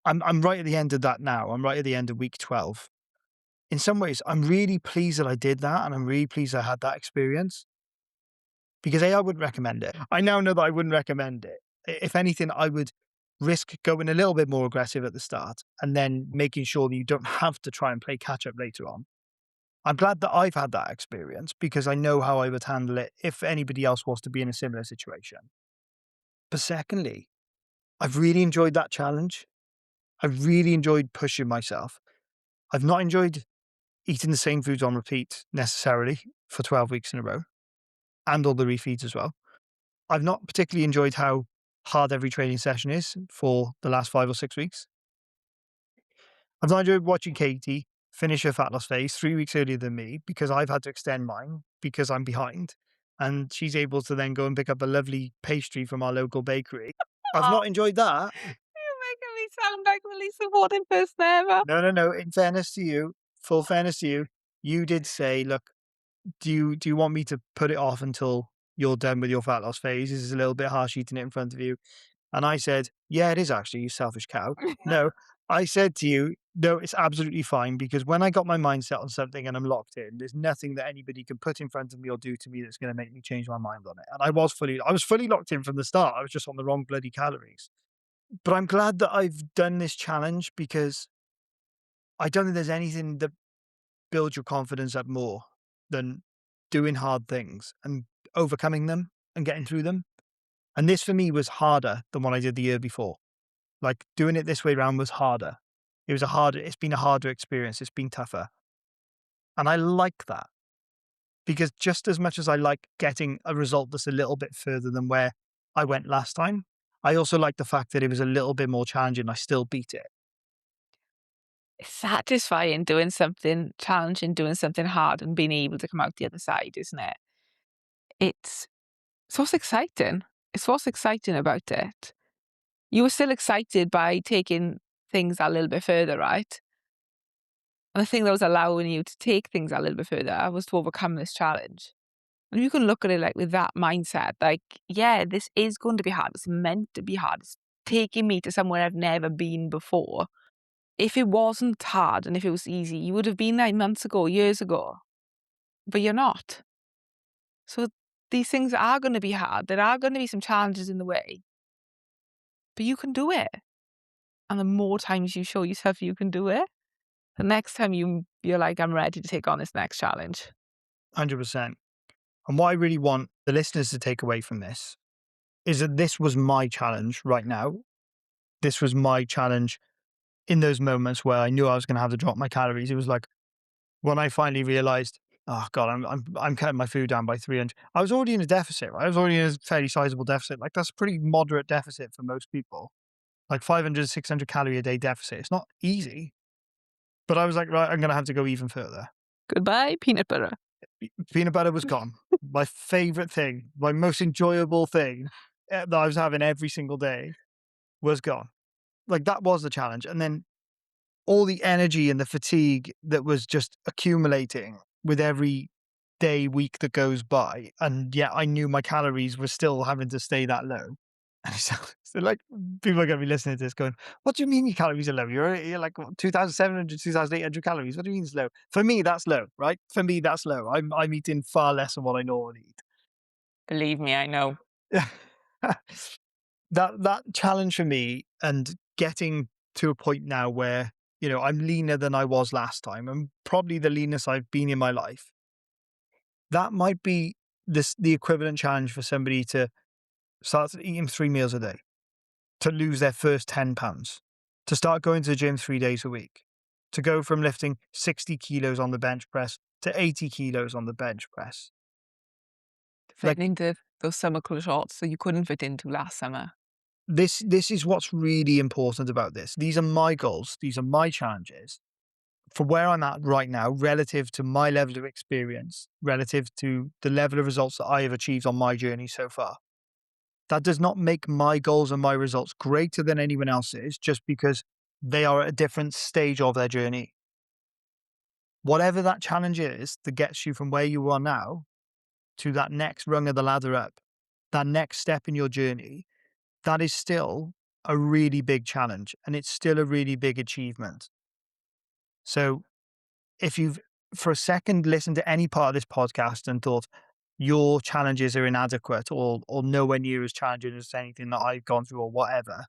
I'm right at the end of that now. I'm right at the end of week 12. In some ways, I'm really pleased that I did that, and I'm really pleased I had that experience because A, I wouldn't recommend it. I now know that I wouldn't recommend it. If anything, I would risk going a little bit more aggressive at the start and then making sure that you don't have to try and play catch up later on. I'm glad that I've had that experience because I know how I would handle it if anybody else was to be in a similar situation. But secondly, I've really enjoyed that challenge. I've really enjoyed pushing myself. I've not enjoyed eating the same foods on repeat necessarily for 12 weeks in a row and all the refeeds as well. I've not particularly enjoyed how hard every training session is for the last 5 or 6 weeks. I've not enjoyed watching Katie finish her fat loss phase 3 weeks earlier than me because I've had to extend mine because I'm behind. And she's able to then go and pick up a lovely pastry from our local bakery. I've Oh, not enjoyed that. you're making me sound like the least supportive person ever. No, no, no. In fairness to you, full fairness to you, you did say, look, do you want me to put it off until you're done with your fat loss phase? This is a little bit harsh eating it in front of you. And I said, yeah, it is actually, you selfish cow. No, I said to you, no, it's absolutely fine because when I got my mind set on something and I'm locked in, there's nothing that anybody can put in front of me or do to me that's going to make me change my mind on it. And I was fully locked in from the start. I was just on the wrong bloody calories. But I'm glad that I've done this challenge because I don't think there's anything that builds your confidence up more than doing hard things and overcoming them and getting through them. And this for me was harder than what I did the year before. Like doing it this way around was harder. It's been a harder experience. It's been tougher. And I like that because just as much as I like getting a result that's a little bit further than where I went last time, I also like the fact that it was a little bit more challenging. I still beat it. It's satisfying doing something challenging, doing something hard and being able to come out the other side, isn't it? It's so what's exciting. It's what's exciting about it. You were still excited by taking things a little bit further, right? And the thing that was allowing you to take things a little bit further was to overcome this challenge. And you can look at it like with that mindset, like, yeah, this is going to be hard. It's meant to be hard. It's taking me to somewhere I've never been before. If it wasn't hard and if it was easy, you would have been 9 months ago, years ago, but you're not. So these things are going to be hard. There are going to be some challenges in the way, but you can do it. And the more times you show yourself you can do it, the next time you're like, I'm ready to take on this next challenge. 100%. And what I really want the listeners to take away from this is that this was my challenge right now. This was my challenge in those moments where I knew I was going to have to drop my calories. It was like when I finally realized, oh God, I'm cutting my food down by 300. I was already in a deficit, right? I was already in a fairly sizable deficit. Like that's a pretty moderate deficit for most people. Like 500, 600 calorie a day deficit. It's not easy, but I was like, right, I'm going to have to go even further. Goodbye, peanut butter. Peanut butter was gone. My favorite thing, my most enjoyable thing that I was having every single day was gone. Like that was the challenge. And then all the energy and the fatigue that was just accumulating with every day, week that goes by. And yet I knew my calories were still having to stay that low. And so like people are going to be listening to this going, what do you mean your calories are low? You're like what, 2,700, 2,800 calories. What do you mean it's low? For me, that's low, right? For me, that's low. I'm eating far less than what I normally Believe me, I know. eat. That challenge for me and getting to a point now where, I'm leaner than I was last time and probably the leanest I've been in my life. That might be the equivalent challenge for somebody to start eating 3 meals a day, to lose their first 10 pounds, to start going to the gym 3 days a week, to go from lifting 60 kilos on the bench press to 80 kilos on the bench press. Like Fitting into those summer shorts so you couldn't fit into last summer. this is what's really important about this. These are my goals. These are my challenges for where I'm at right now, relative to my level of experience, relative to the level of results that I have achieved on my journey so far. That does not make my goals and my results greater than anyone else's just because they are at a different stage of their journey. Whatever that challenge is that gets you from where you are now to that next rung of the ladder up, that next step in your journey, that is still a really big challenge and it's still a really big achievement. So if you've for a second listened to any part of this podcast and thought your challenges are inadequate or nowhere near as challenging as anything that I've gone through or whatever,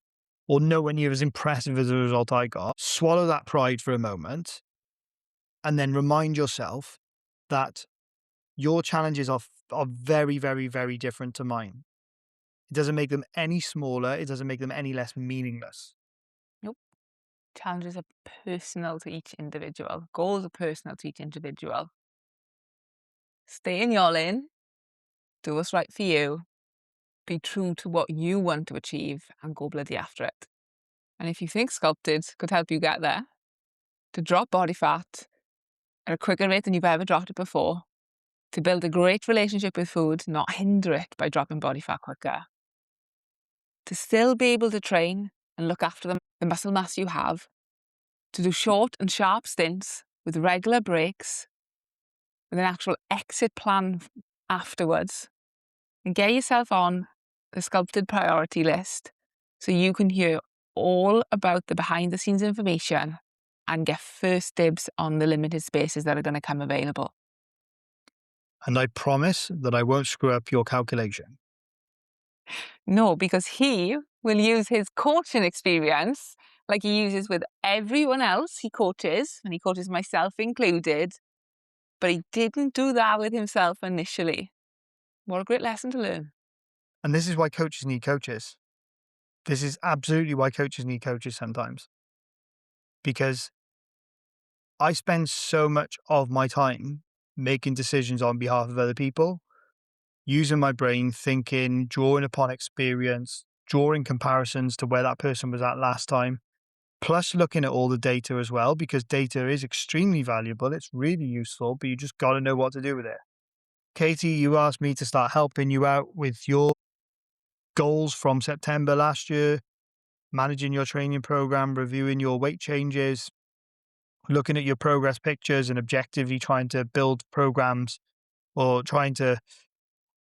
or nowhere near as impressive as the result I got, swallow that pride for a moment and then remind yourself that your challenges are very, very, very different to mine. It doesn't make them any smaller. It doesn't make them any less meaningless. Nope. Challenges are personal to each individual. Goals are personal to each individual. Stay in your lane. Do what's right for you. Be true to what you want to achieve and go bloody after it. And if you think sculpted could help you get there, to drop body fat at a quicker rate than you've ever dropped it before, to build a great relationship with food, not hinder it by dropping body fat quicker, to still be able to train and look after the muscle mass you have, to do short and sharp stints with regular breaks, with an actual exit plan afterwards, and get yourself on the sculpted priority list so you can hear all about the behind the scenes information and get first dibs on the limited spaces that are going to come available. And I promise that I won't screw up your calculation. No, because he will use his coaching experience like he uses with everyone else he coaches, and he coaches myself included, but he didn't do that with himself initially. What a great lesson to learn. And this is why coaches need coaches. This is absolutely why coaches need coaches sometimes, because I spend so much of my time making decisions on behalf of other people, using my brain, thinking, drawing upon experience, drawing comparisons to where that person was at last time, plus looking at all the data as well, because data is extremely valuable. It's really useful, but you just got to know what to do with it. Katie, you asked me to start helping you out with your goals from September last year, managing your training program, reviewing your weight changes, looking at your progress pictures, and objectively trying to build programs or trying to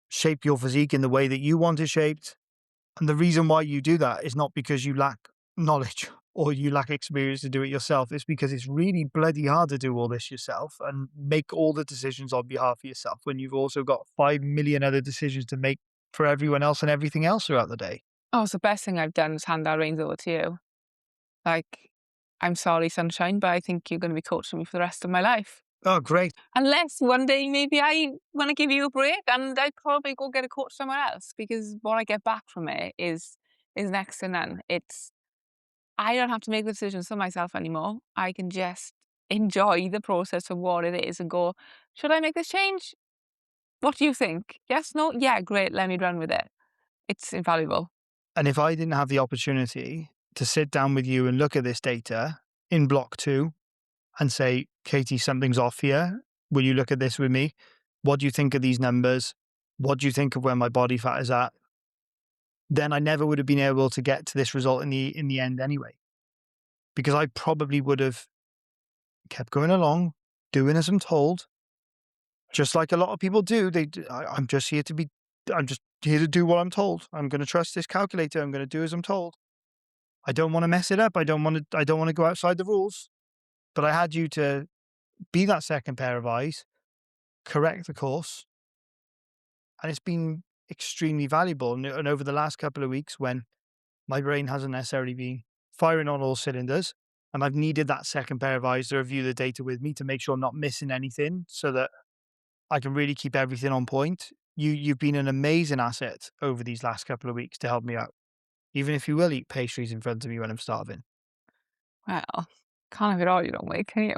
shape your physique in the way that you want it shaped. And the reason why you do that is not because you lack knowledge or you lack experience to do it yourself. It's because it's really bloody hard to do all this yourself and make all the decisions on behalf of yourself when you've also got 5 million other decisions to make for everyone else and everything else throughout the day. Oh, it's the best thing I've done is hand that reins over to you. Like, I'm sorry, sunshine, but I think you're going to be coaching me for the rest of my life. Oh, great. Unless one day maybe I want to give you a break and I'd probably go get a coach somewhere else because what I get back from it is next to none. It's I don't have to make the decisions for myself anymore. I can just enjoy the process of what it is and go, should I make this change? What do you think? Yes, no? Yeah, great. Let me run with it. It's invaluable. And if I didn't have the opportunity to sit down with you and look at this data in block two and say, Katie, something's off here. Will you look at this with me? What do you think of these numbers? What do you think of where my body fat is at? Then I never would have been able to get to this result in the end anyway, because I probably would have kept going along, doing as I'm told, just like a lot of people do. I'm just here to be, I'm just here to do what I'm told. I'm going to trust this calculator. I'm going to do as I'm told. I don't want to mess it up. I don't want to go outside the rules. But I had you to be that second pair of eyes, correct the course, and it's been extremely valuable. And over the last couple of weeks, when my brain hasn't necessarily been firing on all cylinders, and I've needed that second pair of eyes to review the data with me to make sure I'm not missing anything, so that I can really keep everything on point. You've been an amazing asset over these last couple of weeks to help me out. Even if you will eat pastries in front of me when I'm starving. Well, can't have it all, you don't wait, can you?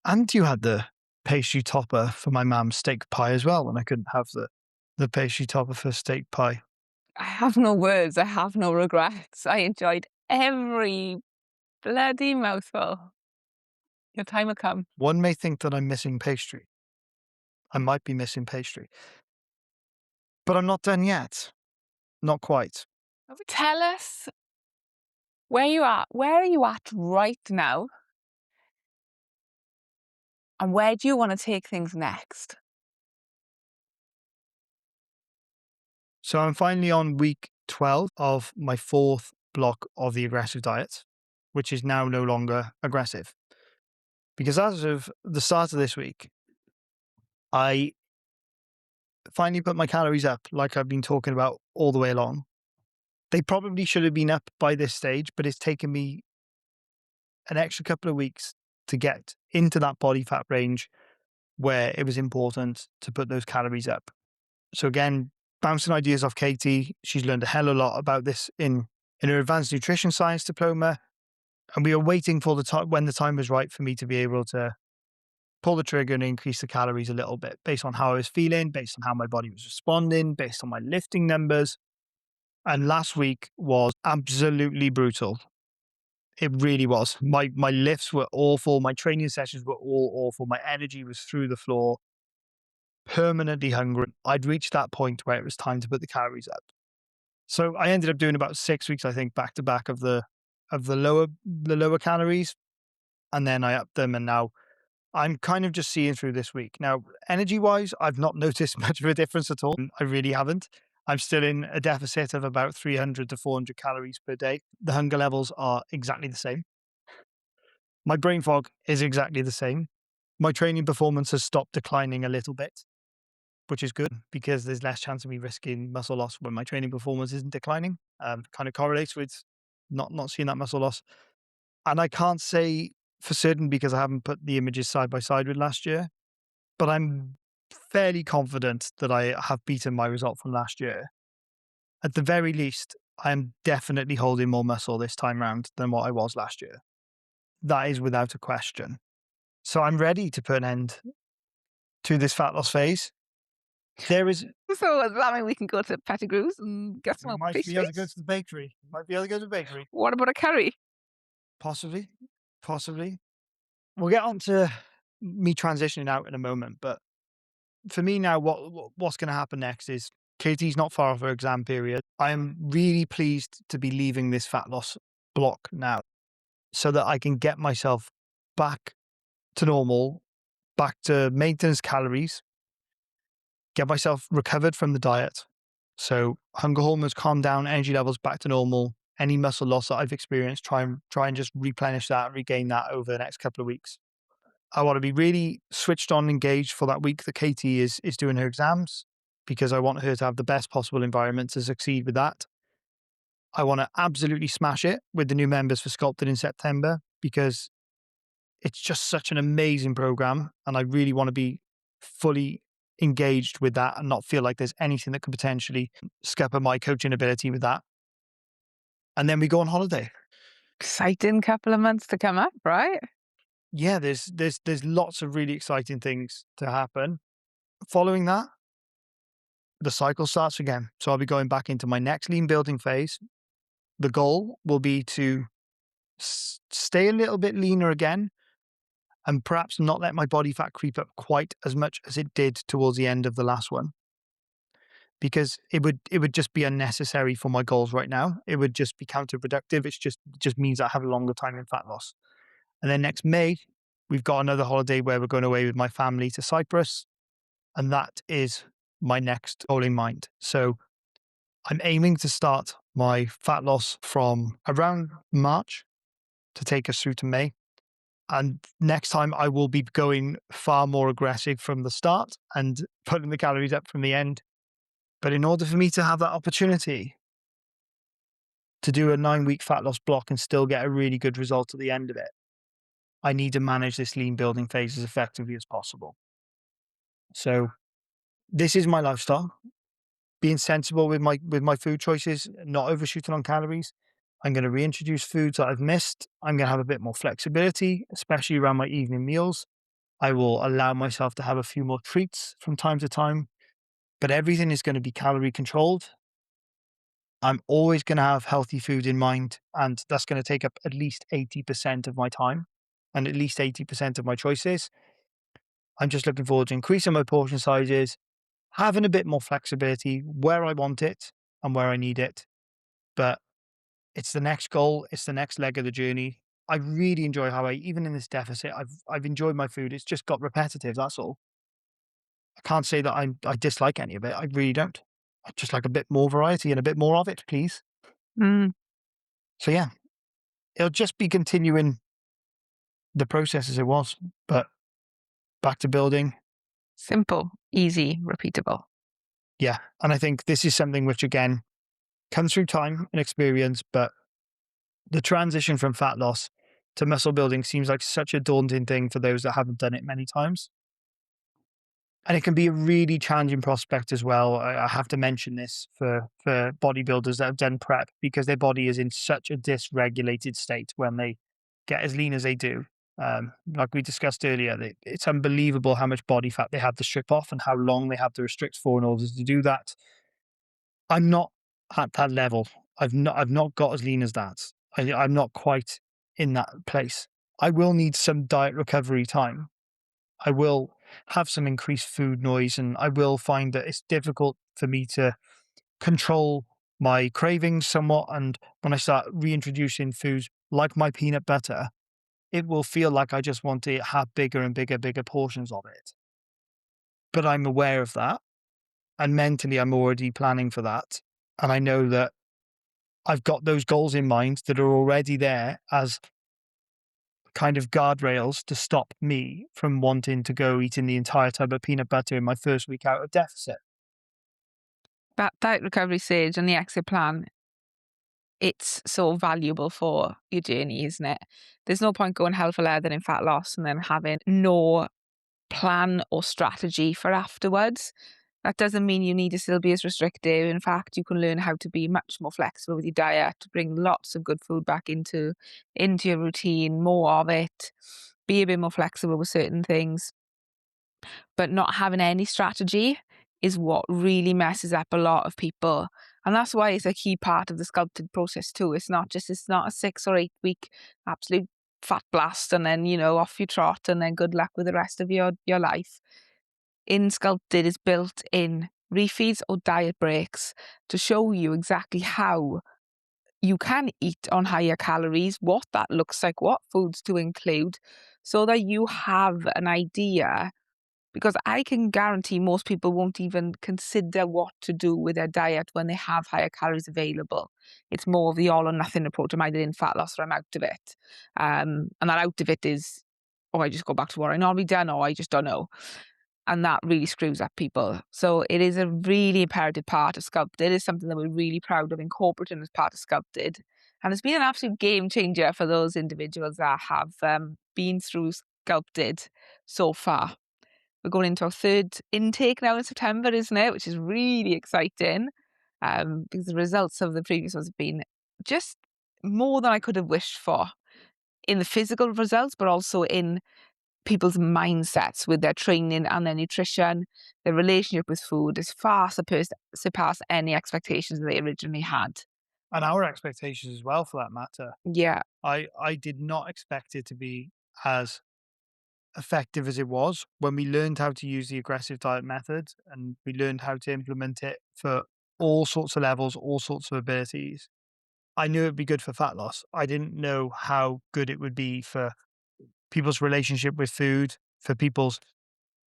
And you had the pastry topper for my mum's steak pie as well, when I couldn't have the pastry topper for steak pie. I have no words. I have no regrets. I enjoyed every bloody mouthful. Your time will come. One may think that I'm missing pastry. I might be missing pastry. But I'm not done yet. Not quite. Tell us where you are. Where are you at right now? And where do you want to take things next? So I'm finally on week 12 of my fourth block of the aggressive diet, which is now no longer aggressive. Because as of the start of this week, I finally put my calories up like I've been talking about all the way along. They probably should have been up by this stage, but it's taken me an extra couple of weeks to get into that body fat range where it was important to put those calories up. So again, bouncing ideas off Katie, she's learned a hell of a lot about this in her advanced nutrition science diploma. And we were waiting for the time when the time was right for me to be able to pull the trigger and increase the calories a little bit based on how I was feeling, based on how my body was responding, based on my lifting numbers. And last week was absolutely brutal. It really was. My lifts were awful. My training sessions were all awful. My energy was through the floor, permanently hungry. I'd reached that point where it was time to put the calories up. So I ended up doing about 6 weeks, I think, back to back of the lower calories, and then I upped them, and now I'm kind of just seeing through this week. Now, energy wise, I've not noticed much of a difference at all. I really haven't. I'm still in a deficit of about 300 to 400 calories per day. The hunger levels are exactly the same. My brain fog is exactly the same. My training performance has stopped declining a little bit, which is good because there's less chance of me risking muscle loss when my training performance isn't declining. Kind of correlates with not seeing that muscle loss. And I can't say for certain because I haven't put the images side by side with last year, but I'm fairly confident that I have beaten my result from last year. At the very least, I am definitely holding more muscle this time round than what I was last year. That is without a question. So I'm ready to put an end to this fat loss phase. There is So does that mean we can go to Pettigrew's and get some We more might be able to go pastries? to the bakery. Might be able to go to the bakery. What about a curry? Possibly. Possibly. We'll get on to me transitioning out in a moment, but for me now, what's gonna happen next is Katie's not far off her exam period. I am really pleased to be leaving this fat loss block now so that I can get myself back to normal, back to maintenance calories, get myself recovered from the diet. So hunger hormones calm down, energy levels back to normal. Any muscle loss that I've experienced, try and just replenish that, regain that over the next couple of weeks. I want to be really switched on, engaged for that week that Katie is doing her exams because I want her to have the best possible environment to succeed with that. I want to absolutely smash it with the new members for Sculpted in September because it's just such an amazing program, and I really want to be fully engaged with that and not feel like there's anything that could potentially scupper my coaching ability with that. And then we go on holiday. Exciting couple of months to come up, right? Yeah, there's lots of really exciting things to happen. Following that, the cycle starts again. So I'll be going back into my next lean building phase. The goal will be to stay a little bit leaner again and perhaps not let my body fat creep up quite as much as it did towards the end of the last one because it would just be unnecessary for my goals right now. It would just be counterproductive. It just means I have a longer time in fat loss. And then next May, we've got another holiday where we're going away with my family to Cyprus, and that is my next goal in mind. So I'm aiming to start my fat loss from around March to take us through to May. And next time I will be going far more aggressive from the start and putting the calories up from the end. But in order for me to have that opportunity to do a 9-week fat loss block and still get a really good result at the end of it, I need to manage this lean building phase as effectively as possible. So this is my lifestyle. Being sensible with my food choices, not overshooting on calories. I'm going to reintroduce foods that I've missed. I'm going to have a bit more flexibility, especially around my evening meals. I will allow myself to have a few more treats from time to time, but everything is going to be calorie controlled. I'm always going to have healthy food in mind, and that's going to take up at least 80% of my time and at least 80% of my choices. I'm just looking forward to increasing my portion sizes, having a bit more flexibility where I want it and where I need it. But it's the next goal, it's the next leg of the journey. I really enjoy how even in this deficit, I've enjoyed my food. It's just got repetitive, that's all. I can't say that I dislike any of it. I really don't. I just like a bit more variety and a bit more of it, please. Mm, So yeah, it'll just be continuing the process as it was, but back to building. simple, easy, repeatable. Yeah. And I think this is something which again comes through time and experience, but the transition from fat loss to muscle building seems like such a daunting thing for those that haven't done it many times. And it can be a really challenging prospect as well. I have to mention this for bodybuilders that have done prep because their body is in such a dysregulated state when they get as lean as they do. Like we discussed earlier, it's unbelievable how much body fat they have to strip off and how long they have to restrict for in order to do that. I'm not at that level. I've not got as lean as that. I'm not quite in that place. I will need some diet recovery time. I will have some increased food noise, and I will find that it's difficult for me to control my cravings somewhat. And when I start reintroducing foods like my peanut butter, it will feel like I just want to have bigger and bigger portions of it. But I'm aware of that. And mentally, I'm already planning for that. And I know that I've got those goals in mind that are already there as kind of guardrails to stop me from wanting to go eating the entire tub of peanut butter in my first week out of deficit. That diet recovery stage and the exit plan it's so valuable for your journey, isn't it? There's no point going hell for leather in fat loss and then having no plan or strategy for afterwards. That doesn't mean you need to still be as restrictive. In fact, you can learn how to be much more flexible with your diet, to bring lots of good food back into your routine, more of it, be a bit more flexible with certain things. But not having any strategy is what really messes up a lot of people. And that's why it's a key part of the sculpted process too. It's not a 6 or 8 week absolute fat blast and then, off you trot and then good luck with the rest of your life. In sculpted is built in refeeds or diet breaks to show you exactly how you can eat on higher calories, what that looks like, what foods to include, so that you have an idea, because I can guarantee most people won't even consider what to do with their diet when they have higher calories available. It's more of the all or nothing approach. I'm either in fat loss or I'm out of it. And that out of it is, oh, I just go back to what I normally done, or I just don't know. And that really screws up people. So it is a really imperative part of Sculpted. It is something that we're really proud of incorporating as part of Sculpted. And it's been an absolute game changer for those individuals that have been through Sculpted so far. We're going into our third intake now in September, isn't it? Which is really exciting, because the results of the previous ones have been just more than I could have wished for in the physical results, but also in people's mindsets with their training and their nutrition. Their relationship with food has far surpassed any expectations they originally had. And our expectations as well, for that matter. Yeah. I did not expect it to be as effective as it was when we learned how to use the aggressive diet method and we learned how to implement it for all sorts of levels, all sorts of abilities. I knew it'd be good for fat loss. I didn't know how good it would be for people's relationship with food, for people's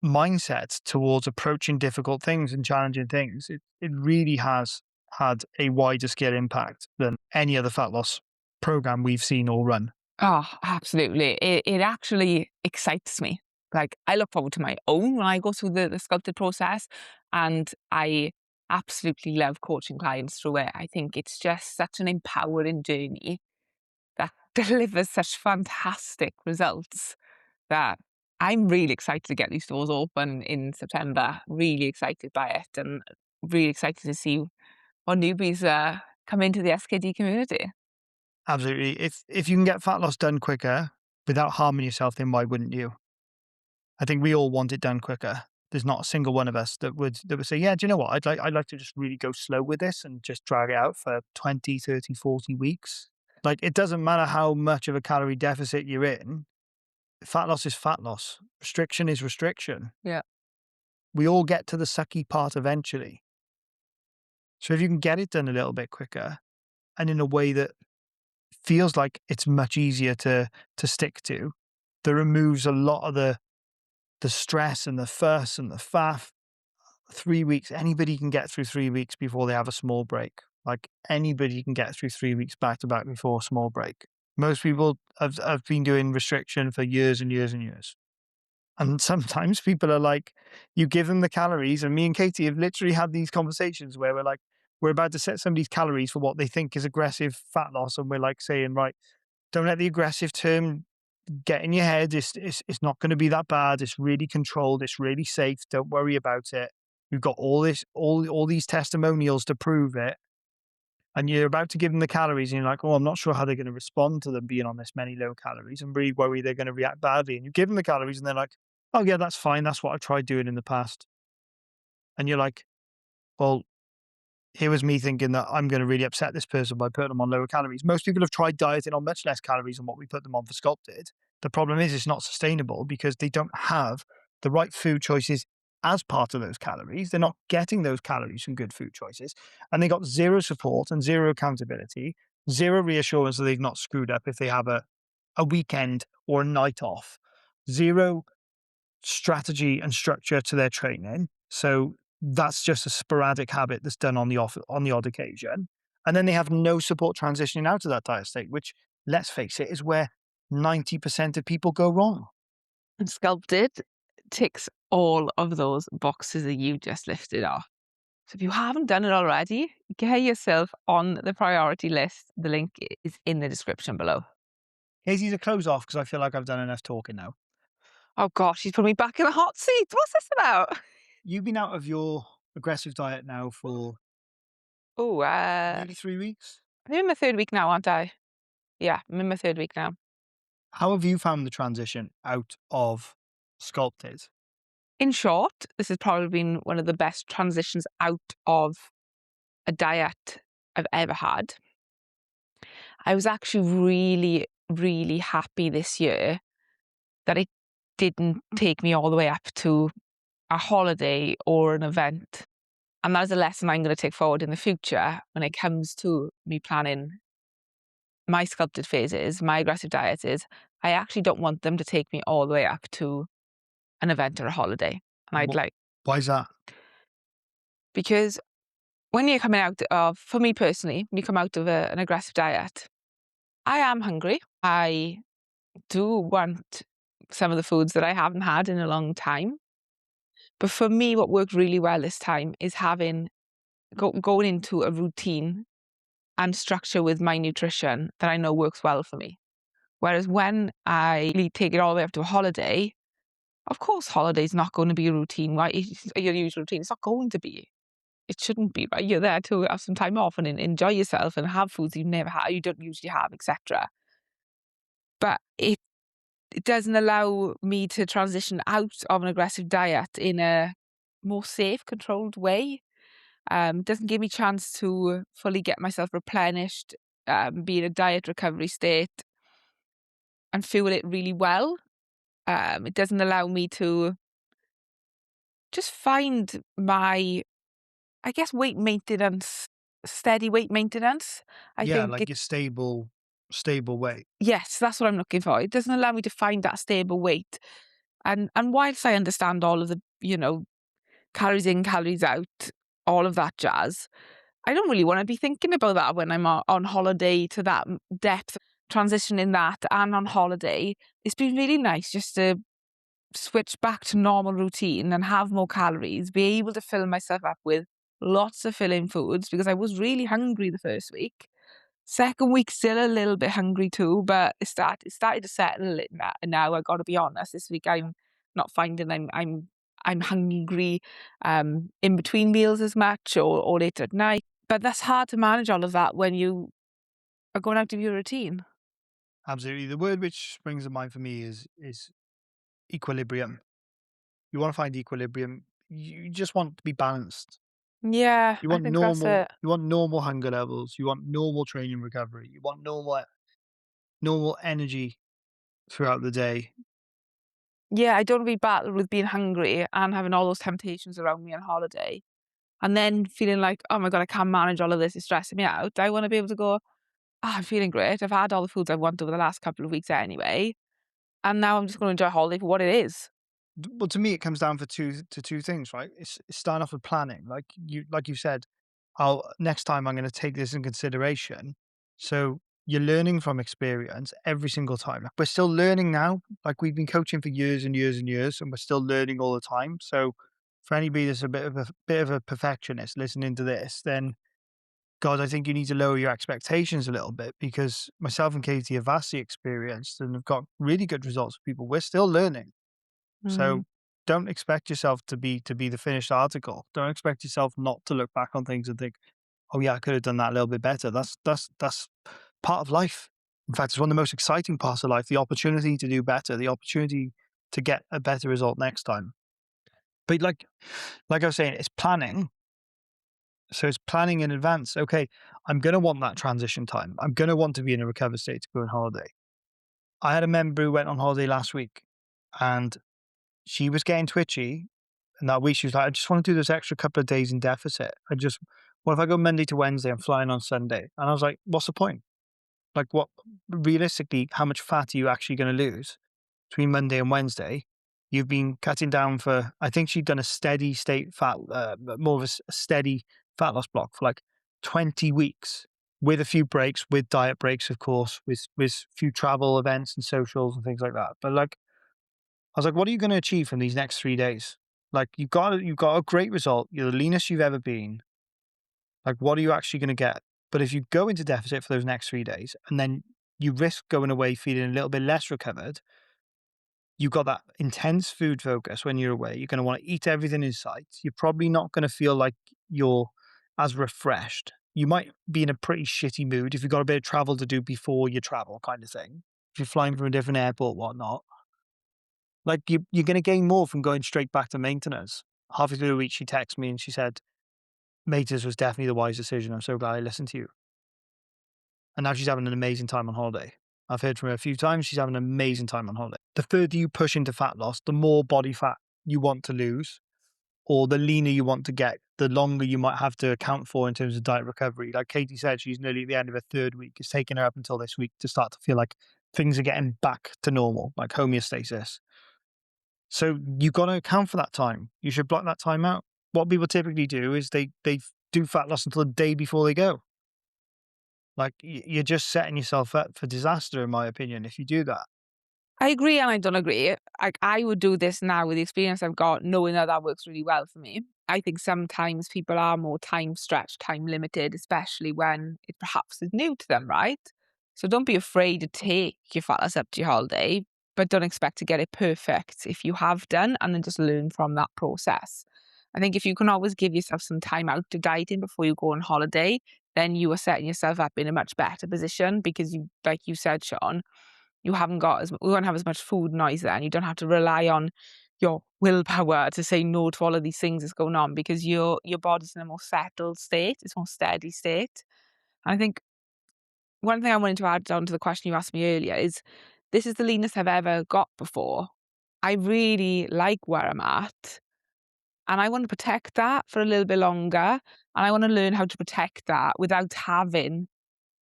mindsets towards approaching difficult things and challenging things. It really has had a wider scale impact than any other fat loss program we've seen or run. Oh, absolutely. It actually excites me. Like, I look forward to my own when I go through the sculpted process, and I absolutely love coaching clients through it. I think it's just such an empowering journey that delivers such fantastic results that I'm really excited to get these doors open in September. Really excited by it, and really excited to see what newbies come into the SKD community. Absolutely. If you can get fat loss done quicker without harming yourself, then why wouldn't you? I think we all want it done quicker. There's not a single one of us that would say, yeah, do you know what? I'd like to just really go slow with this and just drag it out for 20, 30, 40 weeks. Like it doesn't matter how much of a calorie deficit you're in, fat loss is fat loss. Restriction is restriction. Yeah. We all get to the sucky part eventually. So if you can get it done a little bit quicker and in a way that feels like it's much easier to stick to, that removes a lot of the stress and the fuss and the faff. 3 weeks, anybody can get through 3 weeks before they have a small break. Like anybody can get through 3 weeks back to back before a small break. Most people have been doing restriction for years and years and years. And sometimes people are like, you give them the calories, and me and Katie have literally had these conversations where we're like, we're about to set somebody's calories for what they think is aggressive fat loss. And we're like saying, right, don't let the aggressive term get in your head. It's not going to be that bad. It's really controlled. It's really safe. Don't worry about it. We've got all these testimonials to prove it. And you're about to give them the calories, and you're like, oh, I'm not sure how they're going to respond to them being on this many low calories. I'm really worried they're going to react badly. And you give them the calories, and they're like, oh, yeah, that's fine. That's what I tried doing in the past. And you're like, well, here was me thinking that I'm going to really upset this person by putting them on lower calories. Most people have tried dieting on much less calories than what we put them on for sculpted. The problem is it's not sustainable because they don't have the right food choices as part of those calories. They're not getting those calories from good food choices. And they got zero support and zero accountability, zero reassurance that they've not screwed up if they have a weekend or a night off, zero strategy and structure to their training. So that's just a sporadic habit that's done on the odd occasion. And then they have no support transitioning out of that diet state, which, let's face it, is where 90% of people go wrong. And sculpted ticks all of those boxes that you just lifted off. So if you haven't done it already, get yourself on the priority list. The link is in the description below. Easy to close off because I feel like I've done enough talking now. Oh gosh, she's put me back in the hot seat. What's this about? You've been out of your aggressive diet now for Oh, nearly 3 weeks. I'm in my third week now, aren't I? Yeah, I'm in my third week now. How have you found the transition out of sculpted? In short, this has probably been one of the best transitions out of a diet I've ever had. I was actually really, really happy this year that it didn't take me all the way up to a holiday or an event. And that is a lesson I'm going to take forward in the future when it comes to me planning my sculpted phases, my aggressive diets is I actually don't want them to take me all the way up to an event or a holiday. And I'd What? like, Why is that? because when you're coming out of, for me personally, when you come out of an aggressive diet, I am hungry. I do want some of the foods that I haven't had in a long time. But for me, what worked really well this time is going into a routine and structure with my nutrition that I know works well for me. Whereas when I really take it all the way up to a holiday, of course, holiday's not going to be a routine, right? It's your usual routine. It's not going to be. It shouldn't be, right? You're there to have some time off and enjoy yourself and have foods you never had, you don't usually have, etc. But it doesn't allow me to transition out of an aggressive diet in a more safe, controlled way. Doesn't give me chance to fully get myself replenished, be in a diet recovery state and fuel it really well. It doesn't allow me to just find my, I guess, weight maintenance, steady weight maintenance. I Yeah, think like it, your stable weight. yes, that's what I'm looking for. It doesn't allow me to find that stable weight. And whilst I understand all of the, calories in, calories out, all of that jazz, I don't really want to be thinking about that when I'm on holiday to that depth, transitioning that and on holiday. It's been really nice just to switch back to normal routine and have more calories, be able to fill myself up with lots of filling foods because I was really hungry the first week. Second week, still a little bit hungry too, but it started to settle it now. I got to be honest. This week, I'm not finding I'm hungry in between meals as much or late at night. But that's hard to manage all of that when you are going out of your routine. Absolutely. The word which springs to mind for me is equilibrium. You want to find equilibrium. You just want to be balanced. Yeah, You I want think that's normal it. you want normal hunger levels. You want normal training recovery. You want normal energy throughout the day. Yeah, I don't want to be battled with being hungry and having all those temptations around me on holiday, and then feeling like, "Oh my god, I can't manage all of this, it's stressing me out." I wanna be able to go, I'm feling great. I've had all the foods I want over the last couple of weeks anyway, and now I'm just gonna enjoy holiday for what it is." Well, to me, it comes down for two things, right? It's starting off with planning, like you said. I'll next time I'm going to take this in consideration. So you're learning from experience every single time. Like we're still learning now. Like we've been coaching for years and years and years, and we're still learning all the time. So for anybody that's a bit of a perfectionist listening to this, then God, I think you need to lower your expectations a little bit because myself and Katie have vastly experienced and have got really good results for people. We're still learning. Mm, So don't expect yourself to be the finished article. Don't expect yourself not to look back on things and think, "Oh yeah, I could have done that a little bit better." That's part of life. In fact, it's one of the most exciting parts of life, the opportunity to do better, the opportunity to get a better result next time. But like I was saying, it's planning. So it's planning in advance. Okay, I'm gonna want that transition time. I'm gonna want to be in a recovered state to go on holiday. I had a member who went on holiday last week and she was getting twitchy. And that week she was like, "I just want to do this extra couple of days in deficit. What if I go Monday to Wednesday? I'm flying on Sunday." And I was like, "What's the point? Like, what realistically, how much fat are you actually going to lose between Monday and Wednesday? You've been cutting down for, I think she'd done a steady state fat, more of a steady fat loss block for like 20 weeks with a few breaks, with diet breaks, of course, with few travel events and socials and things like that. But like, I was like, what are you going to achieve from these next 3 days? Like you've got a great result. You're the leanest you've ever been. Like, what are you actually going to get? But if you go into deficit for those next 3 days and then you risk going away feeling a little bit less recovered, you've got that intense food focus when you're away. You're going to want to eat everything in sight. You're probably not going to feel like you're as refreshed. You might be in a pretty shitty mood if you've got a bit of travel to do before you travel, kind of thing. If you're flying from a different airport, whatnot. Like you're going to gain more from going straight back to maintenance. Halfway through the week, she texted me and she said, "Maintenance was definitely the wise decision. I'm so glad I listened to you." And now she's having an amazing time on holiday. I've heard from her a few times. She's having an amazing time on holiday. The further you push into fat loss, the more body fat you want to lose, or the leaner you want to get, the longer you might have to account for in terms of diet recovery. Like Katie said, she's nearly at the end of her third week. It's taken her up until this week to start to feel like things are getting back to normal, like homeostasis. So you've got to account for that time. You should block that time out. What people typically do is they do fat loss until the day before they go. Like you're just setting yourself up for disaster, in my opinion, if you do that. I agree and I don't agree. Like, I would do this now with the experience I've got, knowing that that works really well for me. I think sometimes people are more time stretched, time limited, especially when it perhaps is new to them, right? So don't be afraid to take your fat loss up to your holiday, but don't expect to get it perfect if you have done, and then just learn from that process. I think if you can always give yourself some time out to dieting before you go on holiday, then you are setting yourself up in a much better position because you, like you said, Sean, we won't have as much food noise then. You don't have to rely on your willpower to say no to all of these things that's going on because your body's in a more settled state, it's a more steady state. And I think one thing I wanted to add on to the question you asked me earlier is this is the leanest I've ever got before. I really like where I'm at and I want to protect that for a little bit longer. And I want to learn how to protect that without having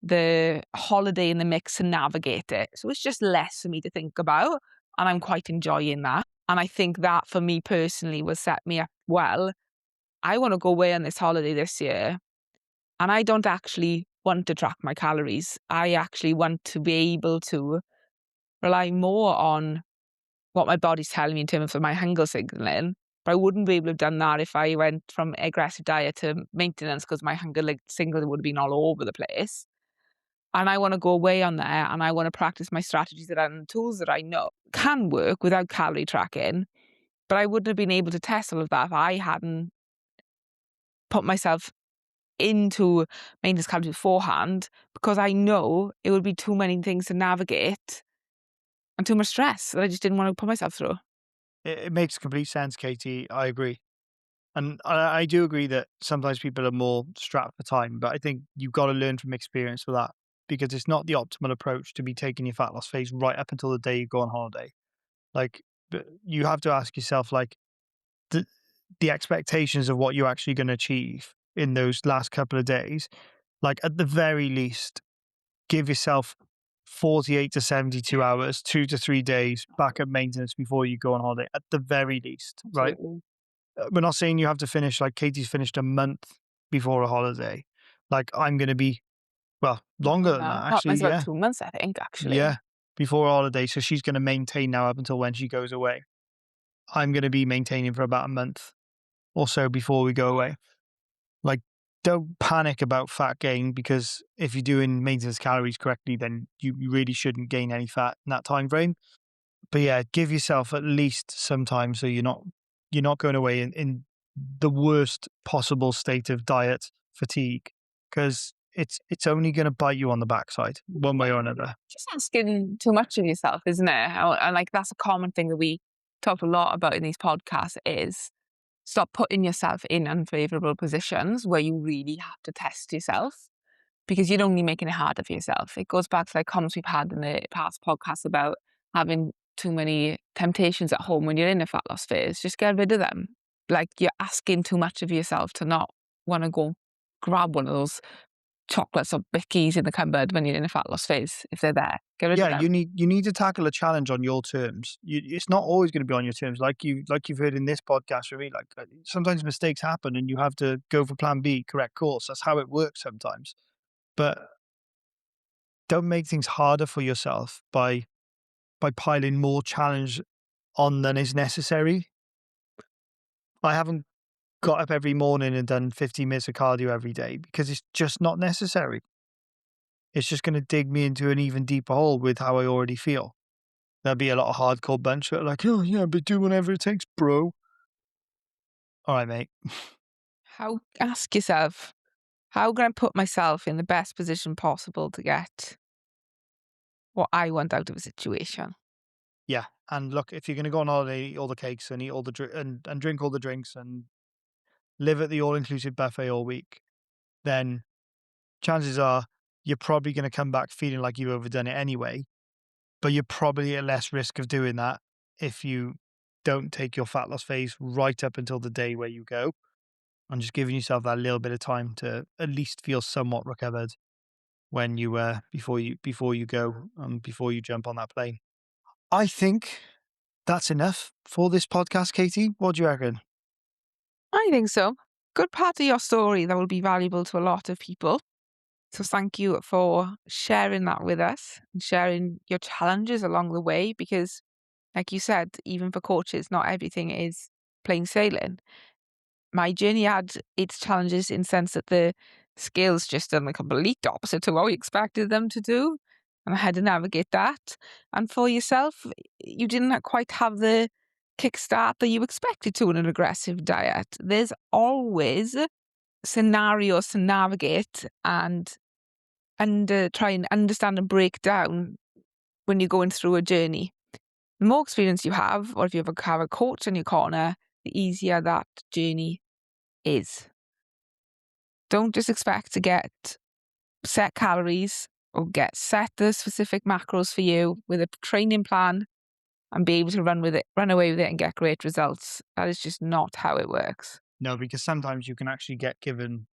the holiday in the mix to navigate it. So it's just less for me to think about, and I'm quite enjoying that. And I think that for me personally will set me up well. I want to go away on this holiday this year, and I don't actually want to track my calories. I actually want to be able to rely more on what my body's telling me in terms of my hunger signaling. But I wouldn't be able to have done that if I went from aggressive diet to maintenance because my hunger signal would have been all over the place. And I wanna go away on there and I wanna practice my strategies that and tools that I know can work without calorie tracking, but I wouldn't have been able to test all of that if I hadn't put myself into maintenance calories beforehand, because I know it would be too many things to navigate and too much stress that I just didn't wanna put myself through. It makes complete sense, Katie. I agree. And I do agree that sometimes people are more strapped for time, but I think you've got to learn from experience for that because it's not the optimal approach to be taking your fat loss phase right up until the day you go on holiday. Like, you have to ask yourself, like, the, the expectations of what you're actually going to achieve in those last couple of days. Like, at the very least, give yourself 48 to 72 hours, 2 to 3 days back at maintenance before you go on holiday, at the very least, right? Absolutely. We're not saying you have to finish like Katie's finished a month before a holiday. Like I'm going to be, well, longer than Yeah, that, that actually. mine's about Yeah. 2 months, I think, actually. Yeah. Before a holiday. So she's going to maintain now up until when she goes away. I'm going to be maintaining for about a month or so before we go away. Like, don't panic about fat gain because if you're doing maintenance calories correctly, then you really shouldn't gain any fat in that time frame. But yeah, give yourself at least some time so you're not going away in the worst possible state of diet fatigue because it's only going to bite you on the backside one way or another. Just asking too much of yourself, isn't it? And, like, that's a common thing that we talked a lot about in these podcasts is stop putting yourself in unfavorable positions where you really have to test yourself because you're only making it harder for yourself. It goes back to like comments we've had in the past podcasts about having too many temptations at home when you're in a fat loss phase. Just get rid of them. Like, you're asking too much of yourself to not want to go grab one of those chocolates or bickies in the cupboard when you're in a fat loss phase if they're there. Get rid of Yeah, them. you need to tackle a challenge on your terms. It's not always going to be on your terms, like you've heard in this podcast. Really, like sometimes mistakes happen, and you have to go for Plan B, correct course. That's how it works sometimes. But don't make things harder for yourself by piling more challenge on than is necessary. I haven't got up every morning and done 50 minutes of cardio every day because it's just not necessary. It's just going to dig me into an even deeper hole with how I already feel. There'll be a lot of hardcore bunch that are like, oh, yeah, but do whatever it takes, bro. All right, mate. Ask yourself, how can I put myself in the best position possible to get what I want out of a situation? Yeah. And look, if you're going to go on holiday, eat all the cakes and eat all the and drink all the drinks and live at the all inclusive buffet all week, then chances are you're probably going to come back feeling like you've overdone it anyway. But you're probably at less risk of doing that if you don't take your fat loss phase right up until the day where you go, and just giving yourself that little bit of time to at least feel somewhat recovered when you before you go before you jump on that plane. I think that's enough for this podcast, Katie. What do you reckon? I think so. Good part of your story that will be valuable to a lot of people. So thank you for sharing that with us and sharing your challenges along the way because, like you said, even for coaches, not everything is plain sailing. My journey had its challenges in sense that the skills just done the complete opposite to what we expected them to do. And I had to navigate that. And for yourself, you didn't quite have the kickstart that you expected to in an aggressive diet. There's always scenarios to navigate and try and understand and break down when you're going through a journey. The more experience you have, or if you have a coach in your corner, the easier that journey is. Don't just expect to get set calories or get set the specific macros for you with a training plan and be able to run with it, run away with it and get great results. That is just not how it works. No, because sometimes you can actually get given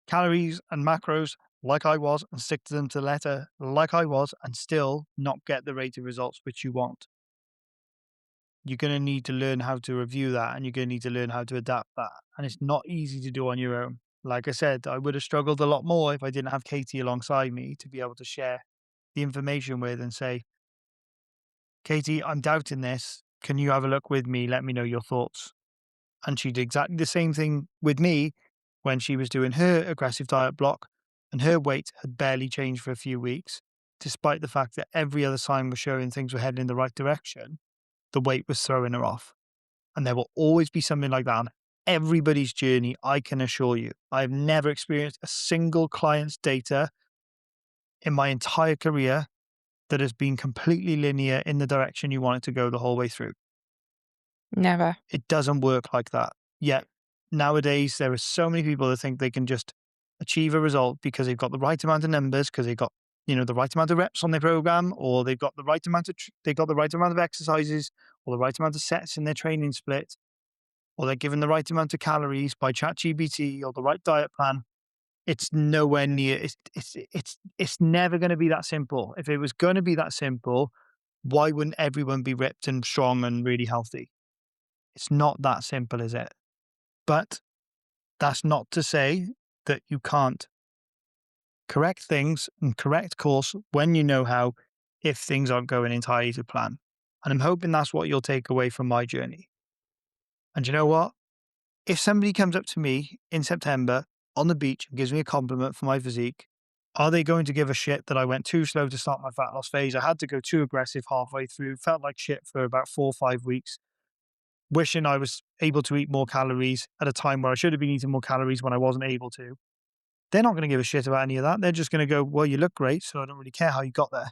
calories and macros like I was and stick to them to the letter like I was and still not get the rate of results which you want. You're going to need to learn how to review that and you're going to need to learn how to adapt that. And it's not easy to do on your own. Like I said, I would have struggled a lot more if I didn't have Katie alongside me to be able to share the information with and say, Katie, I'm doubting this. Can you have a look with me? Let me know your thoughts. And she did exactly the same thing with me when she was doing her aggressive diet block and her weight had barely changed for a few weeks, despite the fact that every other sign was showing things were heading in the right direction. The weight was throwing her off. And there will always be something like that on everybody's journey, I can assure you. I've never experienced a single client's data in my entire career that has been completely linear in the direction you want it to go the whole way through. Never. It doesn't work like that. Yet nowadays, there are so many people that think they can just achieve a result because they've got the right amount of numbers, because they've got the right amount of reps on their program, or they've got the right amount of they've got the right amount of exercises, or the right amount of sets in their training split, or they're given the right amount of calories by ChatGPT or the right diet plan. It's nowhere near. It's never going to be that simple. If it was going to be that simple, why wouldn't everyone be ripped and strong and really healthy? It's not that simple, is it? But that's not to say that you can't correct things and correct course when you know how, if things aren't going entirely to plan. And I'm hoping that's what you'll take away from my journey. And you know what? If somebody comes up to me in September on the beach and gives me a compliment for my physique, are they going to give a shit that I went too slow to start my fat loss phase? I had to go too aggressive halfway through, felt like shit for about 4 or 5 weeks, wishing I was able to eat more calories at a time where I should have been eating more calories when I wasn't able to. They're not going to give a shit about any of that. They're just going to go, well, you look great, so I don't really care how you got there.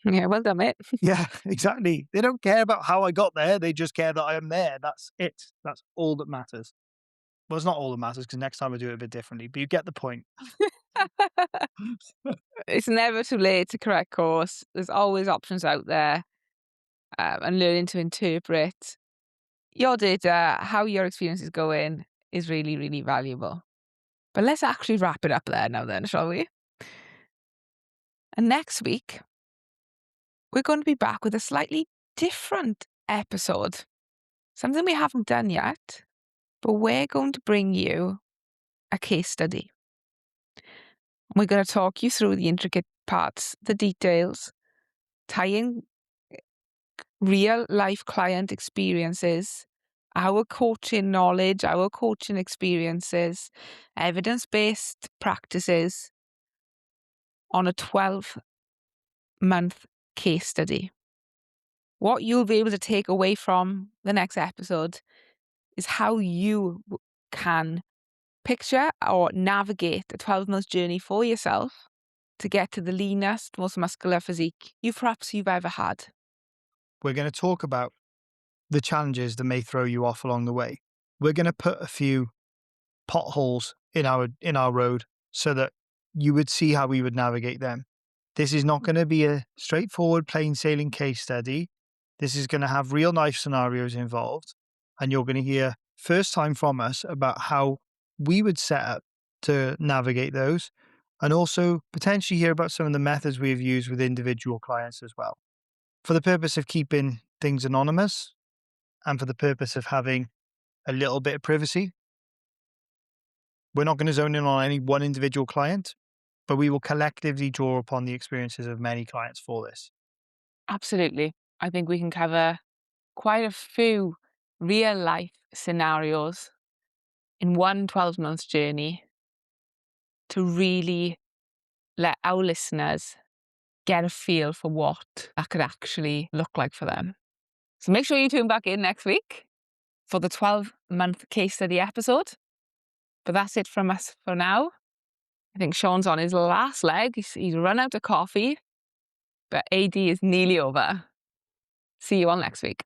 Yeah, well done, mate. Yeah, exactly. They don't care about how I got there. They just care that I am there. That's it. That's all that matters. Well, it's not all that matters because next time I do it a bit differently, but you get the point. It's never too late to correct course. There's always options out there, and learning to interpret your data, how your experience is going, is really, really valuable. But let's actually wrap it up there now, then, shall we? And next week, we're going to be back with a slightly different episode. Something we haven't done yet, but we're going to bring you a case study. We're going to talk you through the intricate parts, the details, tying real life client experiences our coaching knowledge, our coaching experiences, evidence-based practices on a 12-month case study. What you'll be able to take away from the next episode is how you can picture or navigate a 12-month journey for yourself to get to the leanest, most muscular physique you've ever had. We're going to talk about the challenges that may throw you off along the way. We're going to put a few potholes in our road so that you would see how we would navigate them. This is not going to be a straightforward plain sailing case study. This is going to have real life scenarios involved, and you're going to hear first time from us about how we would set up to navigate those, and also potentially hear about some of the methods we've used with individual clients as well, for the purpose of keeping things anonymous and for the purpose of having a little bit of privacy. We're not going to zone in on any one individual client, but we will collectively draw upon the experiences of many clients for this. Absolutely. I think we can cover quite a few real life scenarios in one 12-month journey to really let our listeners get a feel for what that could actually look like for them. So make sure you tune back in next week for the 12-month case study episode. But that's it from us for now. I think Sean's on his last leg. He's run out of coffee, but AD is nearly over. See you all next week.